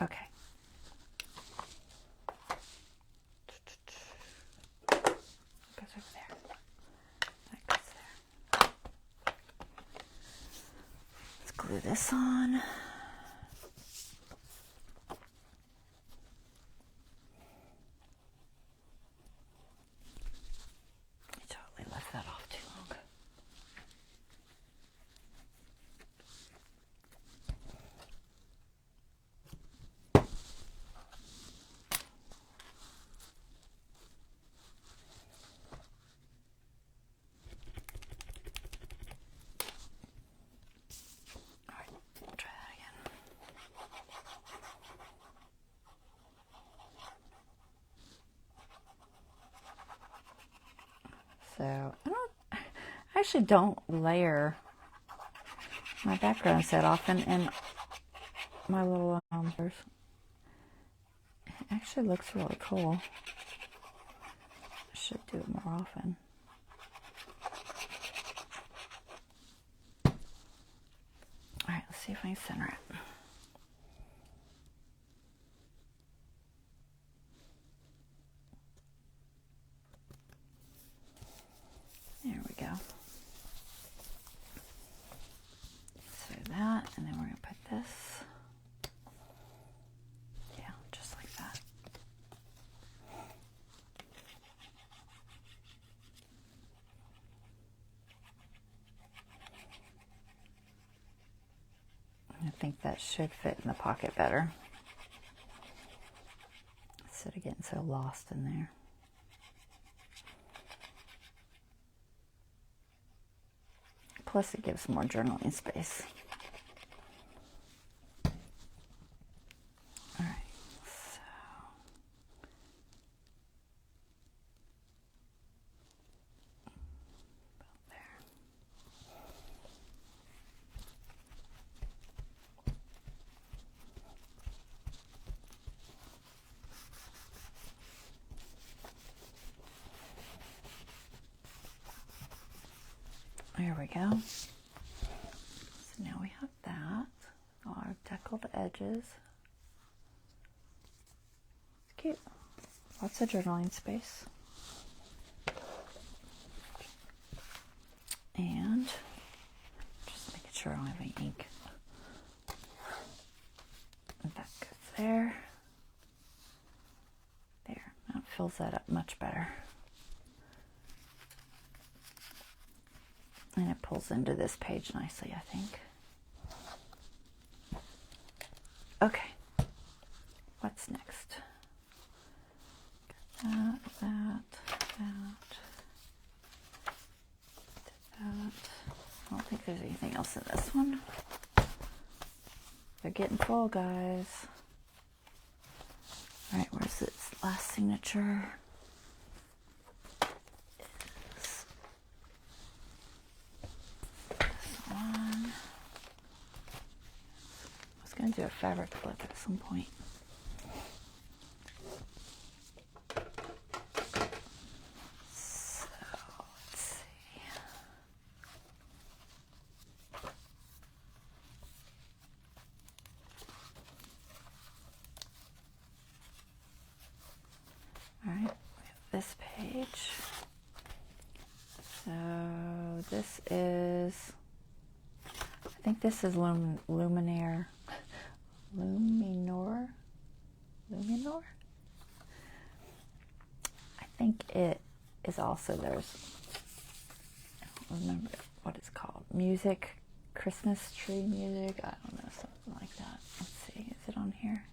Okay. Goes over there. That goes there. Let's glue this on. Totally left that off too long. All right, try that again. So I actually don't layer my backgrounds that often in my little it actually looks really cool. I should do it more often. All right, let's see if I can center it. There we go. So that, and then we're going to put this. Yeah, just like that. I think that should fit in the pocket better, instead of getting so lost in there. Plus it gives more journaling space. All right, so about there. There we go. So now we have that. Our deckled edges. It's cute. Lots of journaling space. And just making sure I don't have any ink. And that goes there. There. Now it fills that up much better. And it pulls into this page nicely, I think. Okay. What's next? That. I don't think there's anything else in this one. They're getting full, guys. All right, where's its last signature? It's this one. I was going to do a fabric flip at some point. This page. So this is, I think this is Luminor. I think it is also, there's, I don't remember what it's called. Music, Christmas tree music. I don't know, something like that. Let's see, is it on here?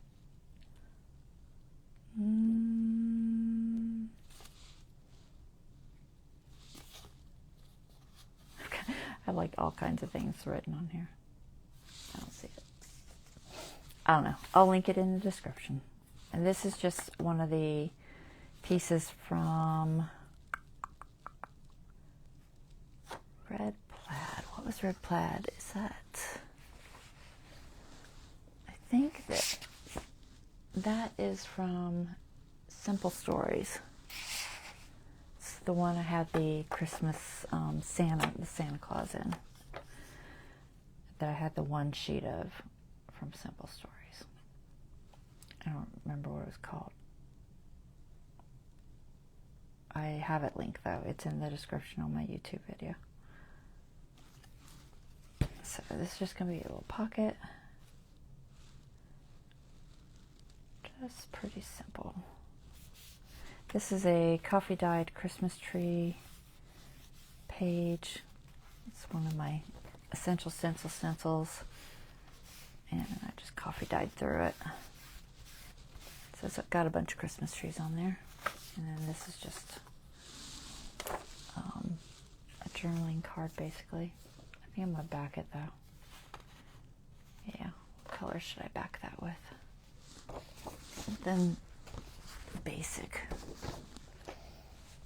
I have like all kinds of things written on here. I don't see it. I don't know. I'll link it in the description. And this is just one of the pieces from Red Plaid. What was Red Plaid? Is that? I think that is from Simple Stories. The one I had the Christmas the Santa Claus in, that I had the one sheet of from Simple Stories. I don't remember what it was called. I have it linked though. It's in the description on my YouTube video. So this is just going to be a little pocket. Just pretty simple. This is a coffee dyed Christmas tree page. It's one of my essential stencils, and I just coffee dyed through it. So it's got a bunch of Christmas trees on there, and then this is just a journaling card basically. I think I'm gonna back it though. Yeah, what color should I back that with? Something basic.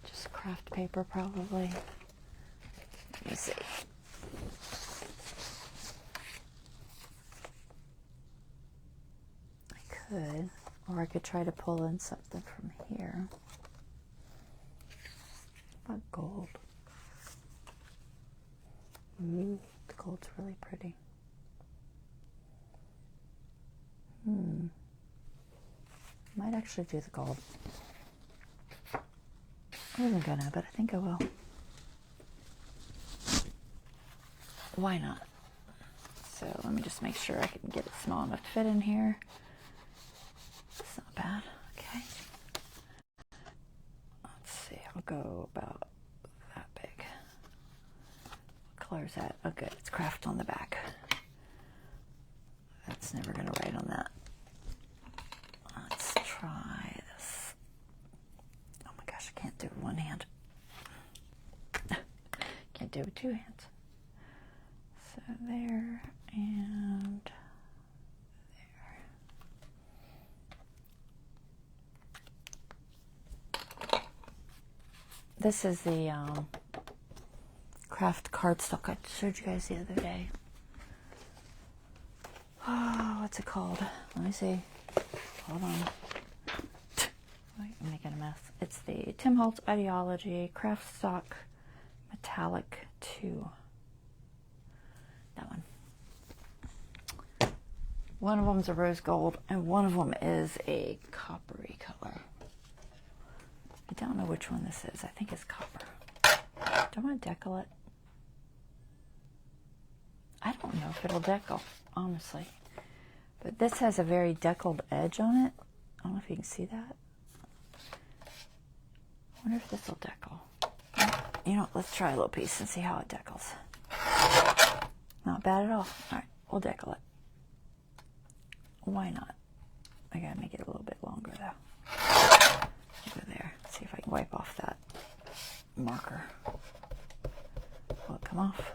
Just craft paper probably. Let me see. I could, or I could try to pull in something from here. How about gold? Ooh, the gold's really pretty. Might actually do the gold. I wasn't gonna, but I think I will. Why not? So let me just make sure I can get it small enough to fit in here. It's not bad. Okay. Let's see. I'll go about that big. What color is that? Oh, good. It's craft on the back. That's never gonna write on that. Let's try this. Oh my gosh, I can't do it with one hand. Can't do it with two hands. So there and there. This is the craft cardstock I showed you guys the other day. Oh, what's it called? Let me see. Hold on. I'm making a mess. It's the Holtz Idea-ology Craft Stock Metallic 2. That one. One of them's a rose gold, and one of them is a coppery color. I don't know which one this is. I think it's copper. Do I want to decal it? I don't know if it'll decal, honestly. But this has a very deckled edge on it. I don't know if you can see that. I wonder if this will decal. You know, let's try a little piece and see how it decals. Not bad at all. All right, we'll decal it. Why not? I gotta make it a little bit longer though. Over there. See if I can wipe off that marker. Will it come off?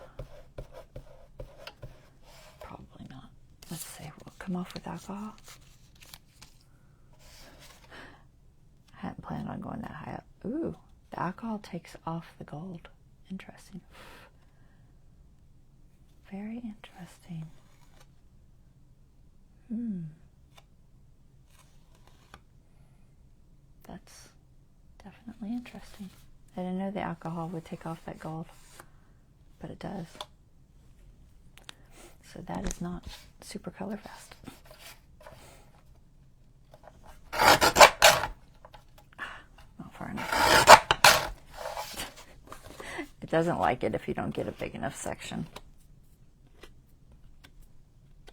Probably not. Let's see. Will it come off with alcohol? I hadn't planned on going that high up. Ooh, the alcohol takes off the gold. Interesting. Very interesting. That's definitely interesting. I didn't know the alcohol would take off that gold, but it does. So that is not super color fast. Not far enough. It doesn't like it if you don't get a big enough section.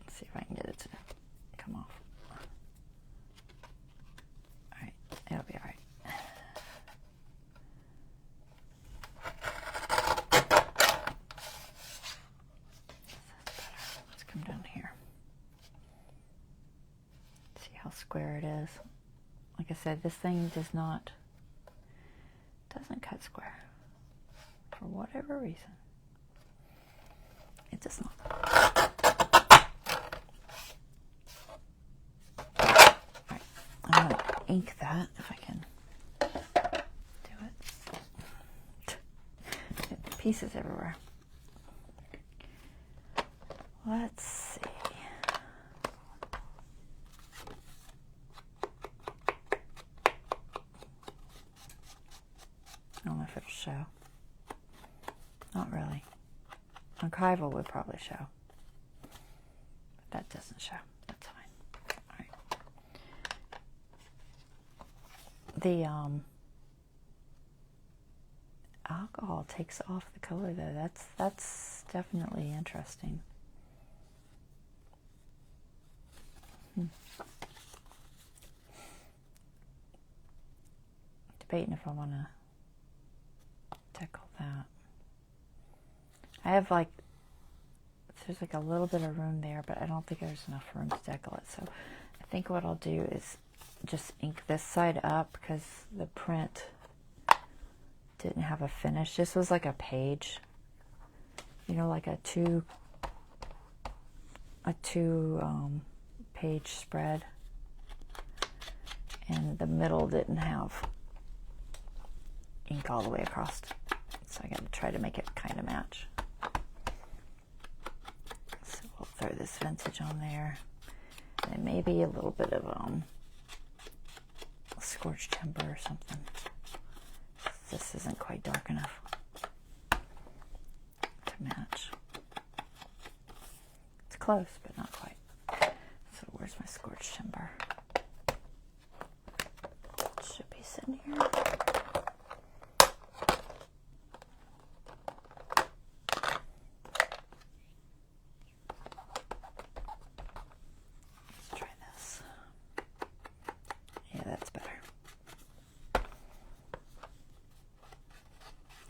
Let's see if I can get it to come off. Alright, it'll be alright. Let's come down here. See how square it is. Like I said, this thing doesn't cut square. For whatever reason. It does not. Alright, I'm going to ink that if I can do it. Pieces everywhere. Let's see. I don't know if it'll show. Not really. Archival would probably show. But that doesn't show. That's fine. Alright. The alcohol takes off the color though. That's definitely interesting. Debating if I want to decal that. I have there's a little bit of room there, but I don't think there's enough room to decal it. So I think what I'll do is just ink this side up because the print didn't have a finish. This was like a page, you know, like a two page spread, and the middle didn't have ink all the way across. So I got to try to make it kind of match. So we'll throw this vintage on there. And maybe a little bit of scorched timber or something. This isn't quite dark enough to match. It's close, but not quite. So where's my scorched timber? It should be sitting here.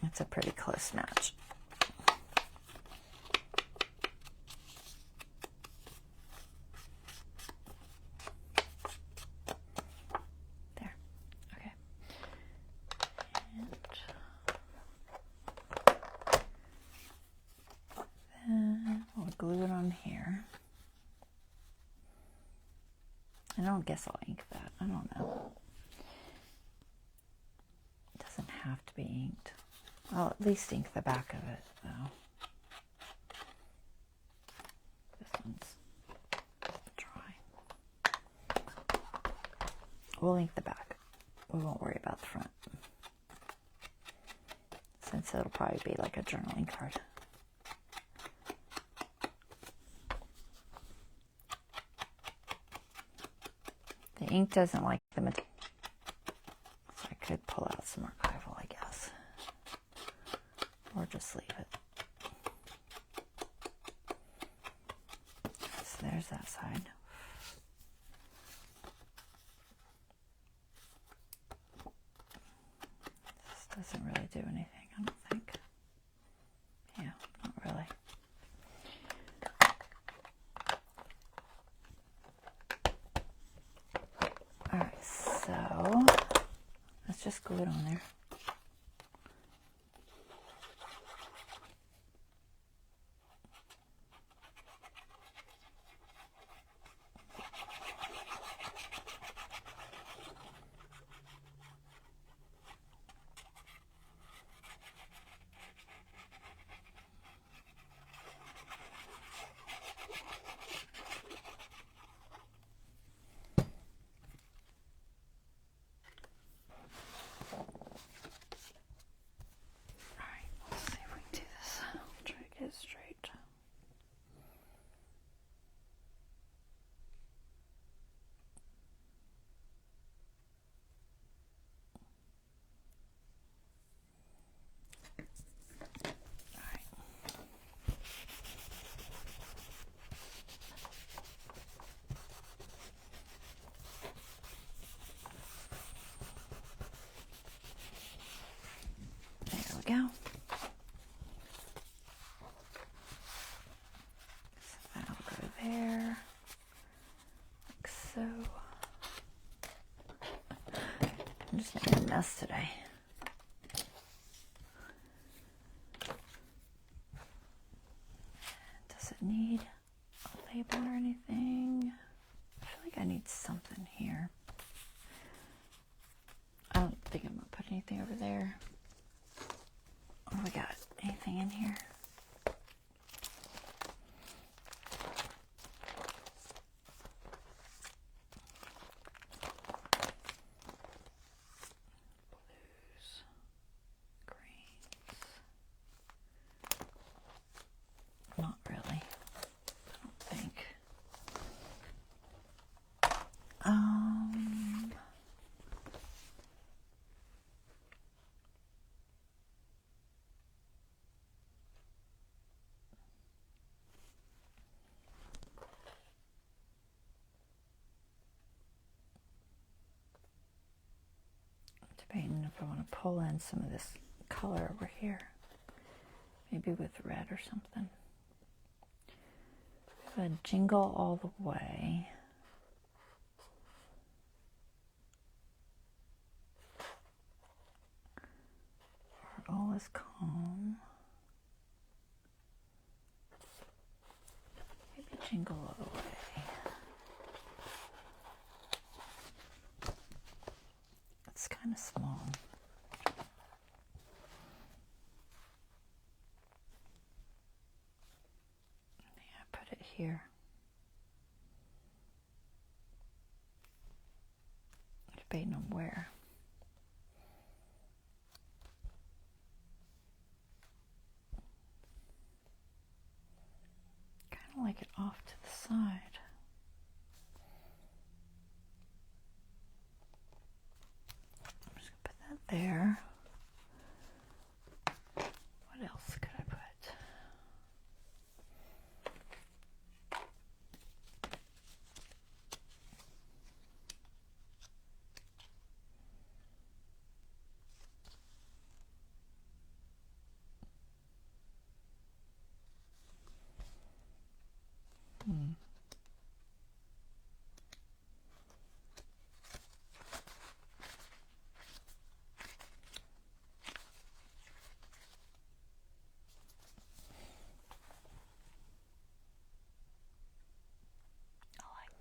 It's a pretty close match. There. Okay. And then we'll glue it on here. I don't guess I'll ink that. I don't know. It doesn't have to be inked. I'll at least ink the back of it, though. This one's dry. We'll ink the back. We won't worry about the front, since it'll probably be like a journaling card. The ink doesn't like the material. So I could pull out some archival, I guess. Or just leave it. So there's that side. This doesn't really do anything, I don't think. Yeah, not really. Alright, so let's just glue it on there. Straight. All right. There we go. There, like so. I'm just making a mess today. Does it need a label or anything? I feel like I need something here. I don't think I'm gonna put anything over there. Oh, we got anything in here? Debating if I want to pull in some of this color over here, maybe with red or something. A jingle all the way. Or all is calm. Maybe jingle all the way. It's kind of small. Yeah, put it here. Debating on where. Kind of like it off to the side. There. What else could I put?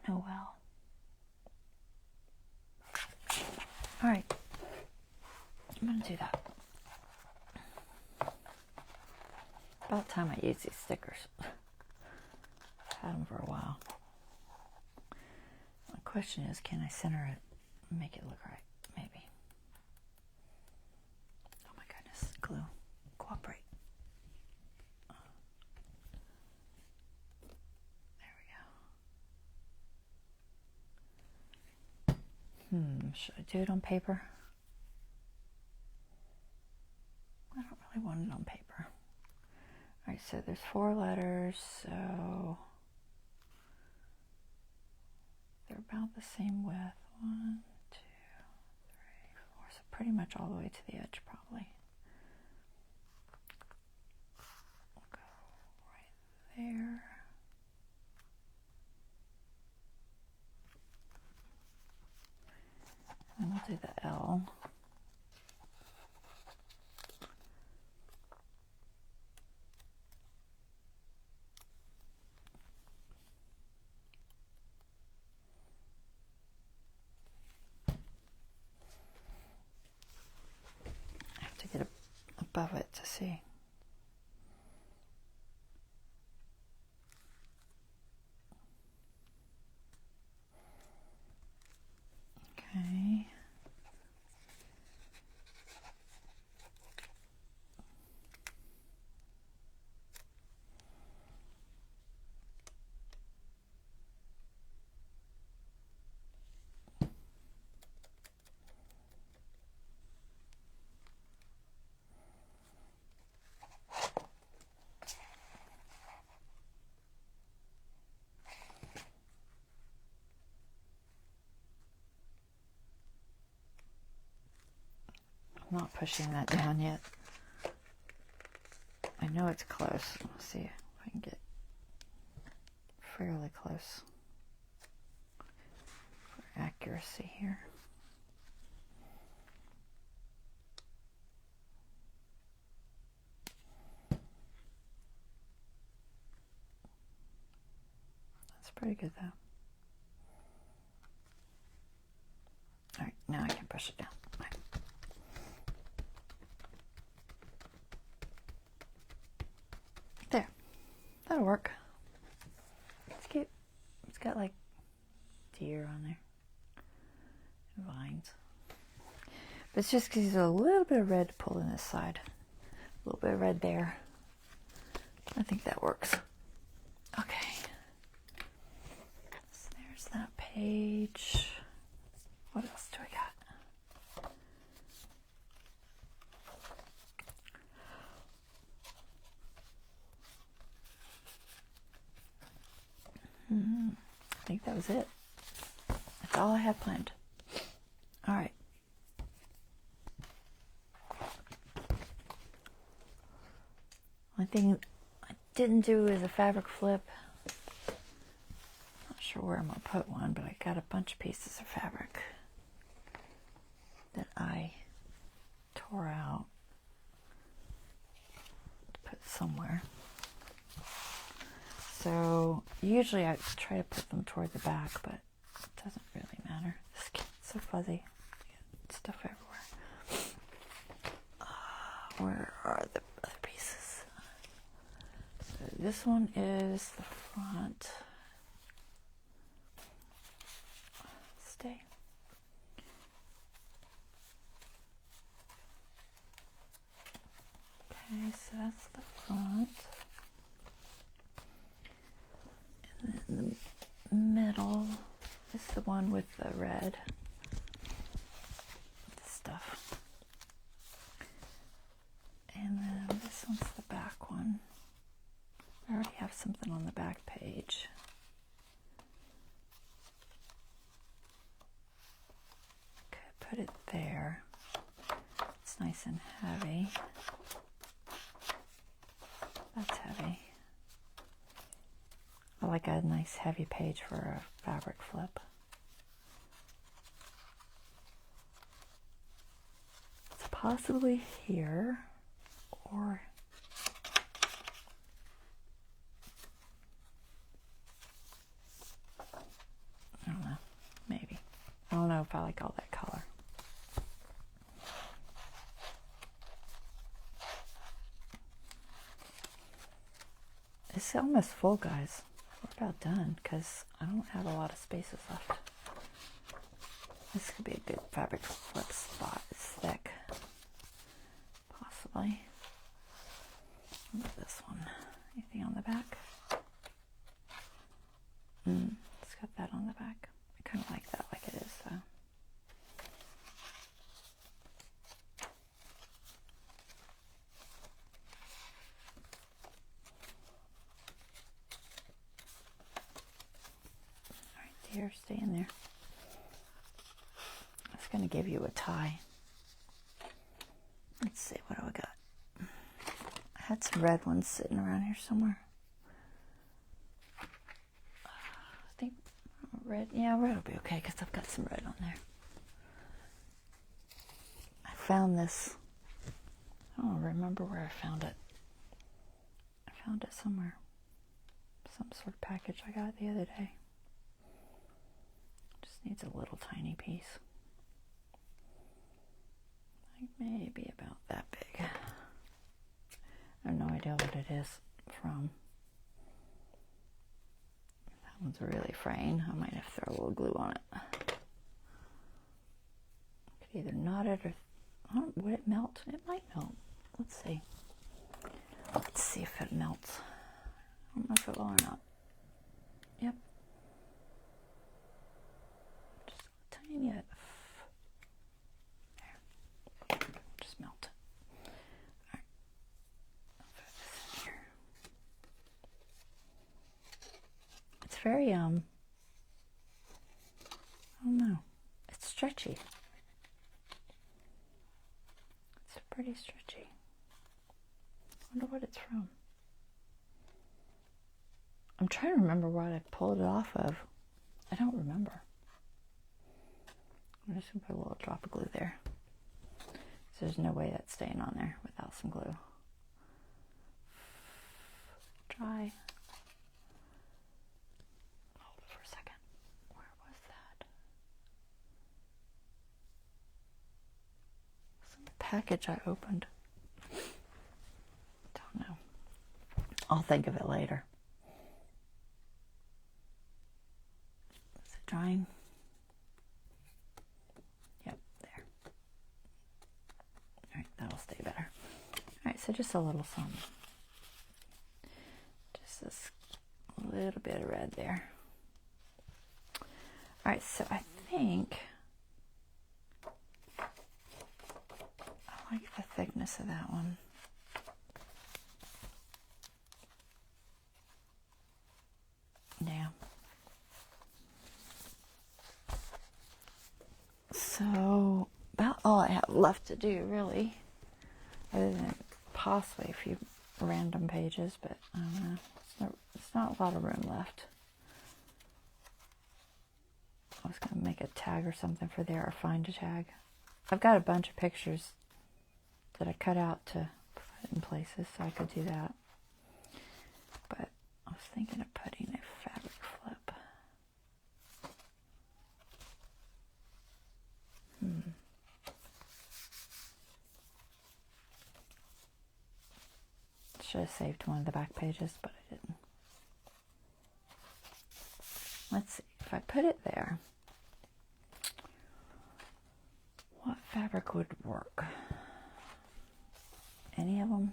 Noel. All right, I'm gonna do that. About time I use these stickers. I've had them for a while. The question is, can I center it and make it look right? Maybe. Oh my goodness, glue, cooperate. There we go. Should I do it on paper? I don't really want it on paper. All right, so there's 4 letters, so they're about the same width. 1, 2, 3, 4. So pretty much all the way to the edge, probably. We'll go right there. And we'll do the L. I have to get above it to see. Okay. I'm not pushing that down yet. I know it's close. Let's see if I can get fairly close for accuracy here. That's pretty good though. All right, now I can push it down. There, that'll work. It's cute. It's got like deer on there, and vines. But it's just because there's a little bit of red to pull in this side, a little bit of red there. I think that works. Okay. So there's that page. What else do I got? I think that was it. That's all I have planned. All right. One thing I didn't do is a fabric flip. Not sure where I'm going to put one, but I got a bunch of pieces of fabric that I tore out to put somewhere. So usually I try to put them toward the back, but it doesn't really matter. This kit's so fuzzy. Stuff everywhere. Where are the other pieces? So this one is the front. Stay. Okay, so that's the front. And then the middle is the one with the red stuff. And then this one's the back one. I already have something on the back page. Could put it there. It's nice and heavy. That's heavy. I like a nice heavy page for a fabric flip. It's possibly here or I don't know, maybe. I don't know if I like all that color. It's almost full, guys. We're about done because I don't have a lot of spaces left. This could be a good fabric flip spot. It's thick. Possibly. What about this one? Anything on the back? It's got that on the back. I kind of like that like it is though. Here, stay in there. I was going to give you a tie. Let's see, what do I got? I had some red ones sitting around here somewhere. I think red, yeah, red will be okay because I've got some red on there. I found this. I don't remember where I found it. I found it somewhere. Some sort of package I got the other day. Just needs a little tiny piece. Like maybe about that big. I have no idea what it is from. That one's really fraying. I might have to throw a little glue on it. Could either knot it or... would it melt? It might melt. Let's see. Let's see if it melts. I don't know if it will or not. Yep. Just a tiny bit. There. Just melt it. Alright. I'll put this in here. It's very, I don't know. It's stretchy. It's pretty stretchy. I wonder what it's from. I'm trying to remember what I pulled it off of. I don't remember. I'm just going to put a little drop of glue there. So there's no way that's staying on there without some glue. Dry. Hold it for a second. Where was that? Some package I opened. Don't know. I'll think of it later. Drying. Yep, there. Alright, that'll stay better. Alright, so just a little something. Just this little bit of red there. Alright, so I think I like the thickness of that one. Yeah. So, about all I have left to do, really, other than possibly a few random pages, but I don't know, it's not a lot of room left. I was going to make a tag or something for there, or find a tag. I've got a bunch of pictures that I cut out to put in places, so I could do that. But I was thinking of putting a fabric flip. Should have saved one of the back pages, but I didn't. Let's see, if I put it there, what fabric would work? Any of them?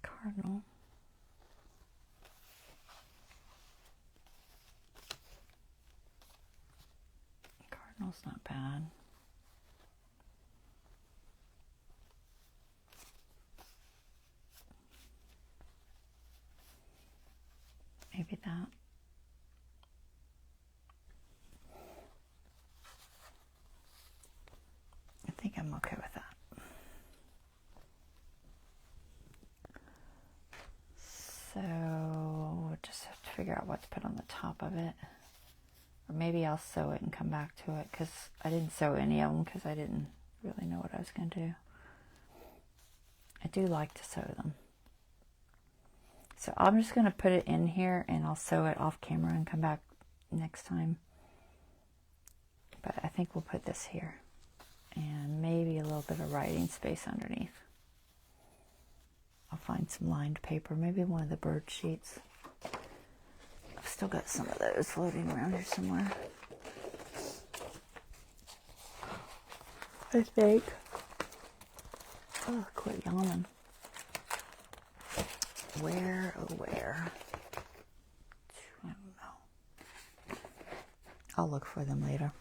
Cardinal. Cardinal's not bad. Maybe that. I think I'm okay with that. So we'll just have to figure out what to put on the top of it. Or maybe I'll sew it and come back to it, because I didn't sew any of them because I didn't really know what I was going to do. I do like to sew them. So I'm just going to put it in here and I'll sew it off camera and come back next time. But I think we'll put this here. And maybe a little bit of writing space underneath. I'll find some lined paper, maybe one of the bird sheets. I've still got some of those floating around here somewhere. I think. Oh, quit yawning. Where, oh where? I don't know. I'll look for them later.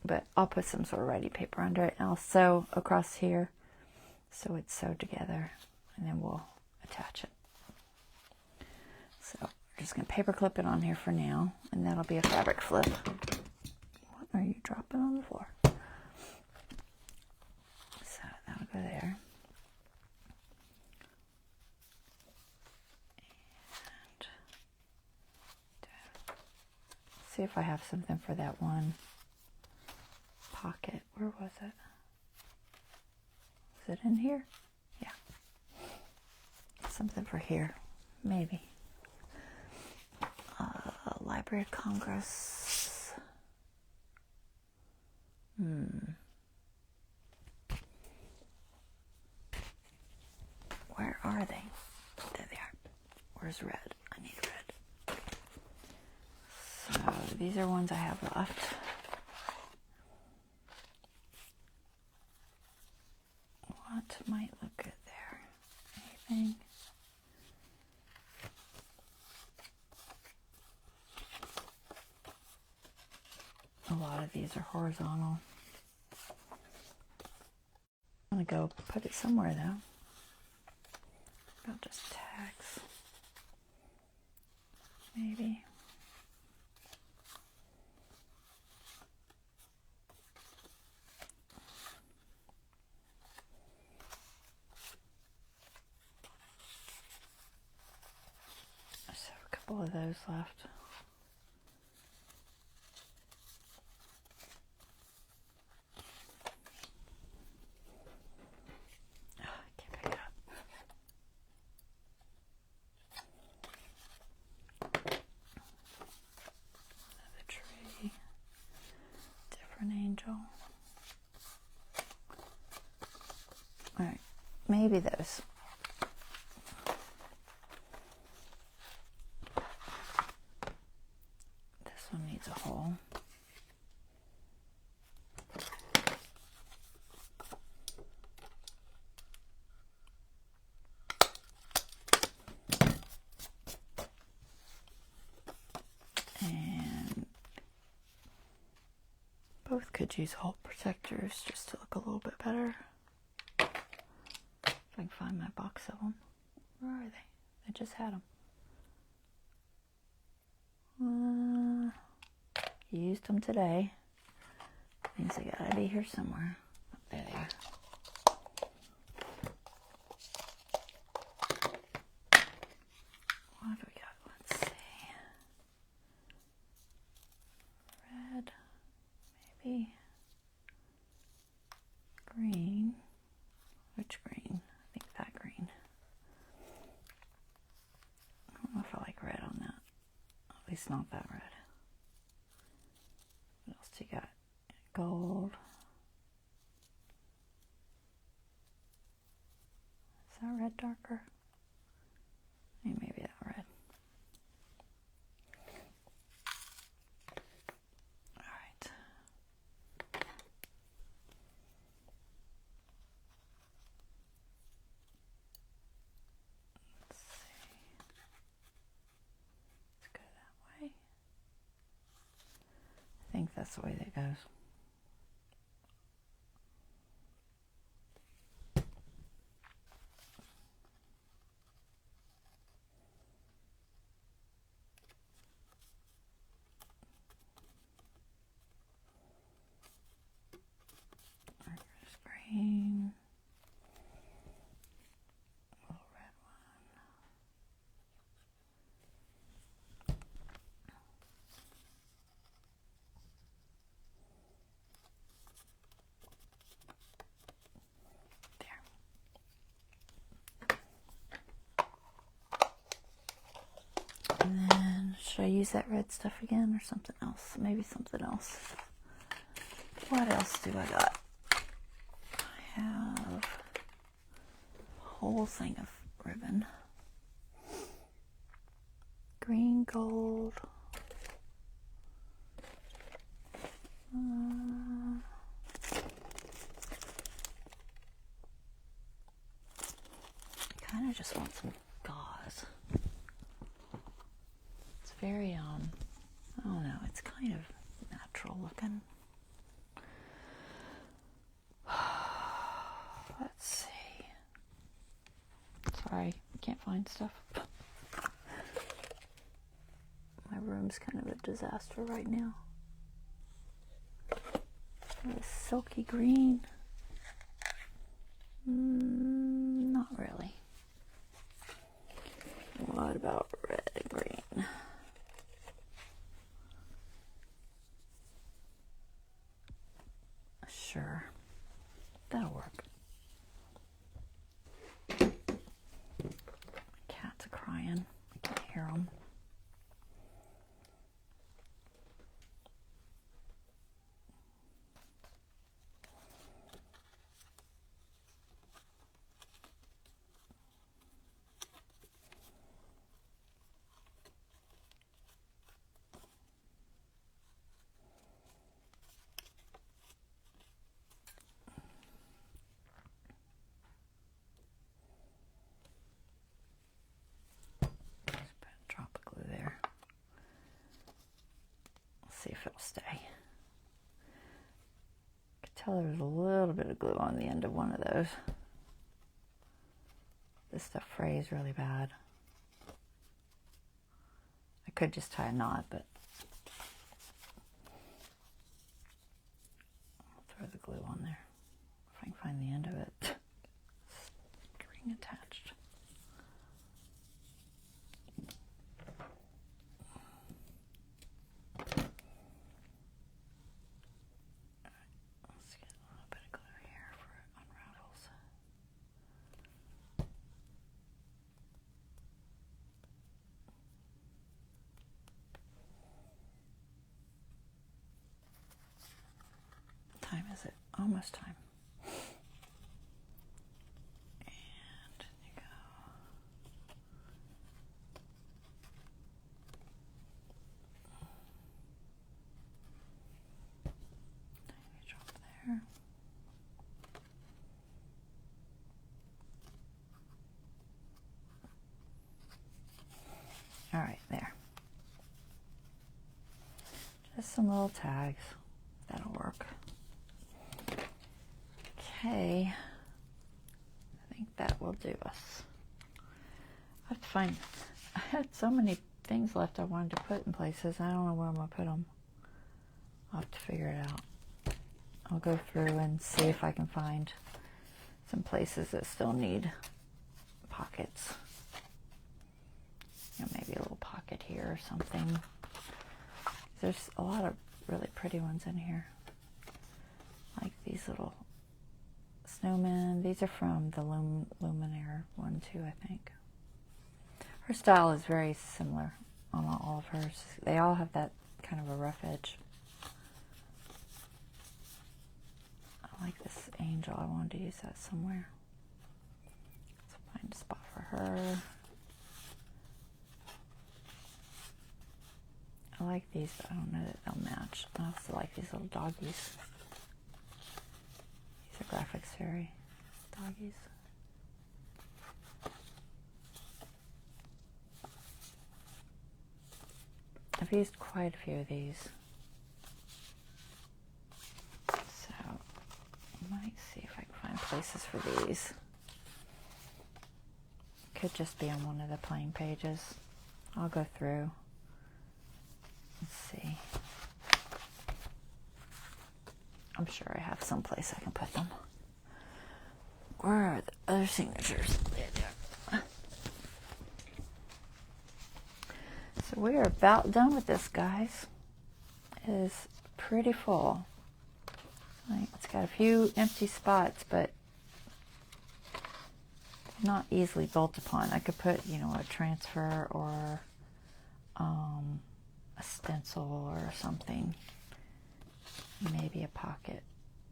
But I'll put some sort of writing paper under it and I'll sew across here. so it's sewed together, and then we'll attach it. So we're just going to paper clip it on here for now, and that'll be a fabric flip. What are you dropping on the floor? So that'll go there. And see if I have something for that one pocket. Where was it? Is it in here? Yeah. Something for here, maybe. Library of Congress. Where are they? There they are. Where's red? I need red. So these are ones I have left. What might look good there? Anything? A lot of these are horizontal. I'm going to go put it somewhere though. About just tags. Maybe. I just have a couple of those left. All right, maybe those. This one needs a hole. And both could use hole protectors just to look a little bit better. If I can find my box of them. Where are they? I just had them. Used them today. Means they gotta be here somewhere. Oh, there they are. What do we got? Let's see. Red. Maybe. Green. Which green? I think that green. I don't know if I like red on that. At least not that red. What else do you got? Gold. Is that red darker? Maybe that red. All right. Let's see. Let's go that way. I think that's the way that goes. There's green. A little red one. And then, should I use that red stuff again or something else? Maybe something else. What else do I got? I have a whole thing of ribbon. Green, gold. I kind of just want some gauze. It's very, I don't know, it's kind of natural looking. Let's see. I can't find stuff. My room's kind of a disaster right now. This silky green. Not really. What about red and green? Sure, that'll work. My cats are crying. I can hear them. See if it'll stay. I could tell there was a little bit of glue on the end of one of those. This stuff frays really bad. I could just tie a knot, but I'll throw the glue on there if I can find the end of it. String attached. Time is it? Almost time. And you go. Tiny drop there. All right, there. Just some little tags. That'll work. Okay, I think that will do us. I have to find, I had so many things left I wanted to put in places. I don't know where I'm going to put them. I'll have to figure it out. I'll go through and see if I can find some places that still need pockets. You know, maybe a little pocket here or something. There's a lot of really pretty ones in here. Like these little snowmen. These are from the Luminaire one too, I think. Her style is very similar on all of hers. They all have that kind of a rough edge. I like this angel. I wanted to use that somewhere. Let's find a spot for her. I like these, but I don't know that they'll match. I also like these little doggies. These are graphics fairy doggies. I've used quite a few of these. So I might see if I can find places for these. Could just be on one of the plain pages. I'll go through. Let's see. I'm sure I have some place I can put them. Where are the other signatures? There. So we are about done with this, guys. It is pretty full. It's got a few empty spots, but not easily built upon. I could put, you know, a transfer or a stencil or something. Maybe a pocket.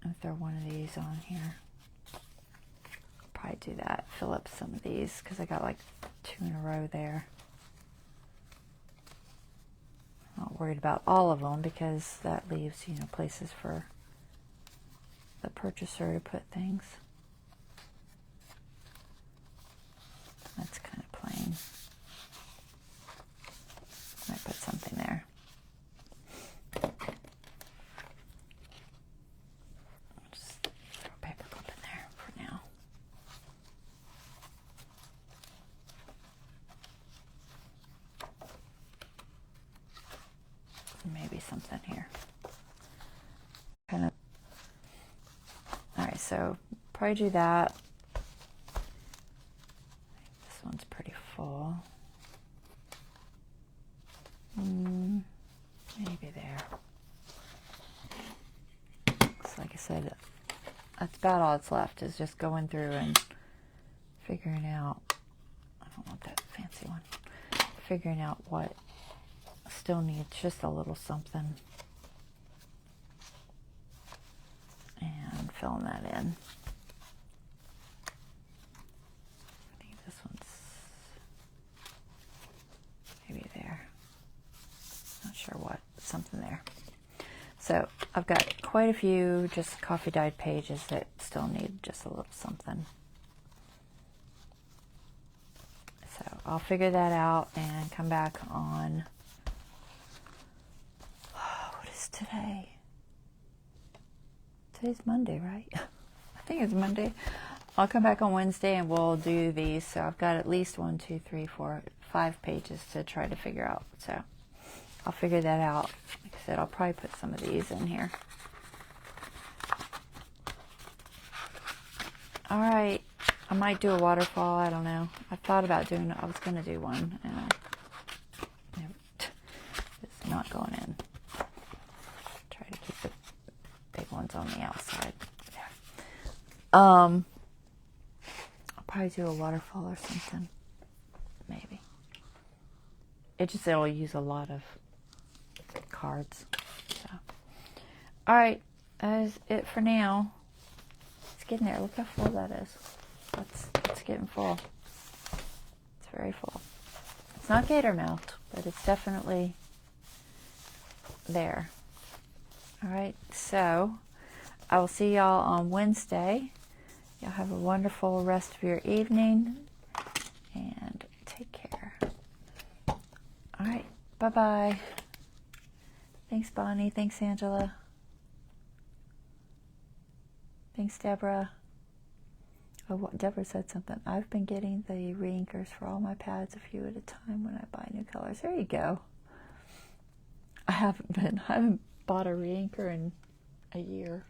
And throw one of these on here. Probably do that. Fill up some of these because I got like 2 in a row there. Not worried about all of them because that leaves, you know, places for the purchaser to put things. That's kind of plain. Might put something there. Just throw a paper clip in there for now. be something here. Kind of. All right, so probably do that. This one's pretty full. Maybe there. So like I said, that's about all that's left, is just going through and figuring out, I don't want that fancy one, figuring out what still needs just a little something and filling that in. I think this one's maybe there. Not sure what, something there. So I've got quite a few just coffee dyed pages that still need just a little something. So I'll figure that out and come back on, what is today? Today's Monday, right? I think it's Monday. I'll come back on Wednesday and we'll do these. So I've got at least 1, 2, 3, 4, 5 pages to try to figure out. So I'll figure that out. Like I said, I'll probably put some of these in here. All right. I might do a waterfall. I don't know. I thought about doing it. I was going to do one. And it's not going in. Try to keep the big ones on the outside. Yeah. I'll probably do a waterfall or something. Maybe. It'll use a lot of cards. So. All right. That is it for now. It's getting there. Look how full that is. It's getting full. It's very full. It's not gator mouth, but it's definitely there. All right, so I will see y'all on Wednesday. Y'all have a wonderful rest of your evening and take care. All right, bye-bye. Thanks, Bonnie. Thanks, Angela. Thanks, Deborah. Oh, Deborah said something. I've been getting the reinkers for all my pads a few at a time when I buy new colors. There you go. I haven't bought a reinker in a year.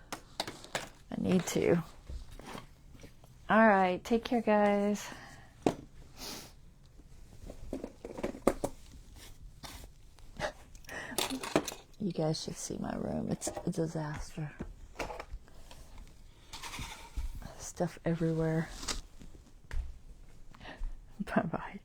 I need to. All right. Take care, guys. You guys should see my room. It's a disaster. Stuff everywhere. Bye-bye.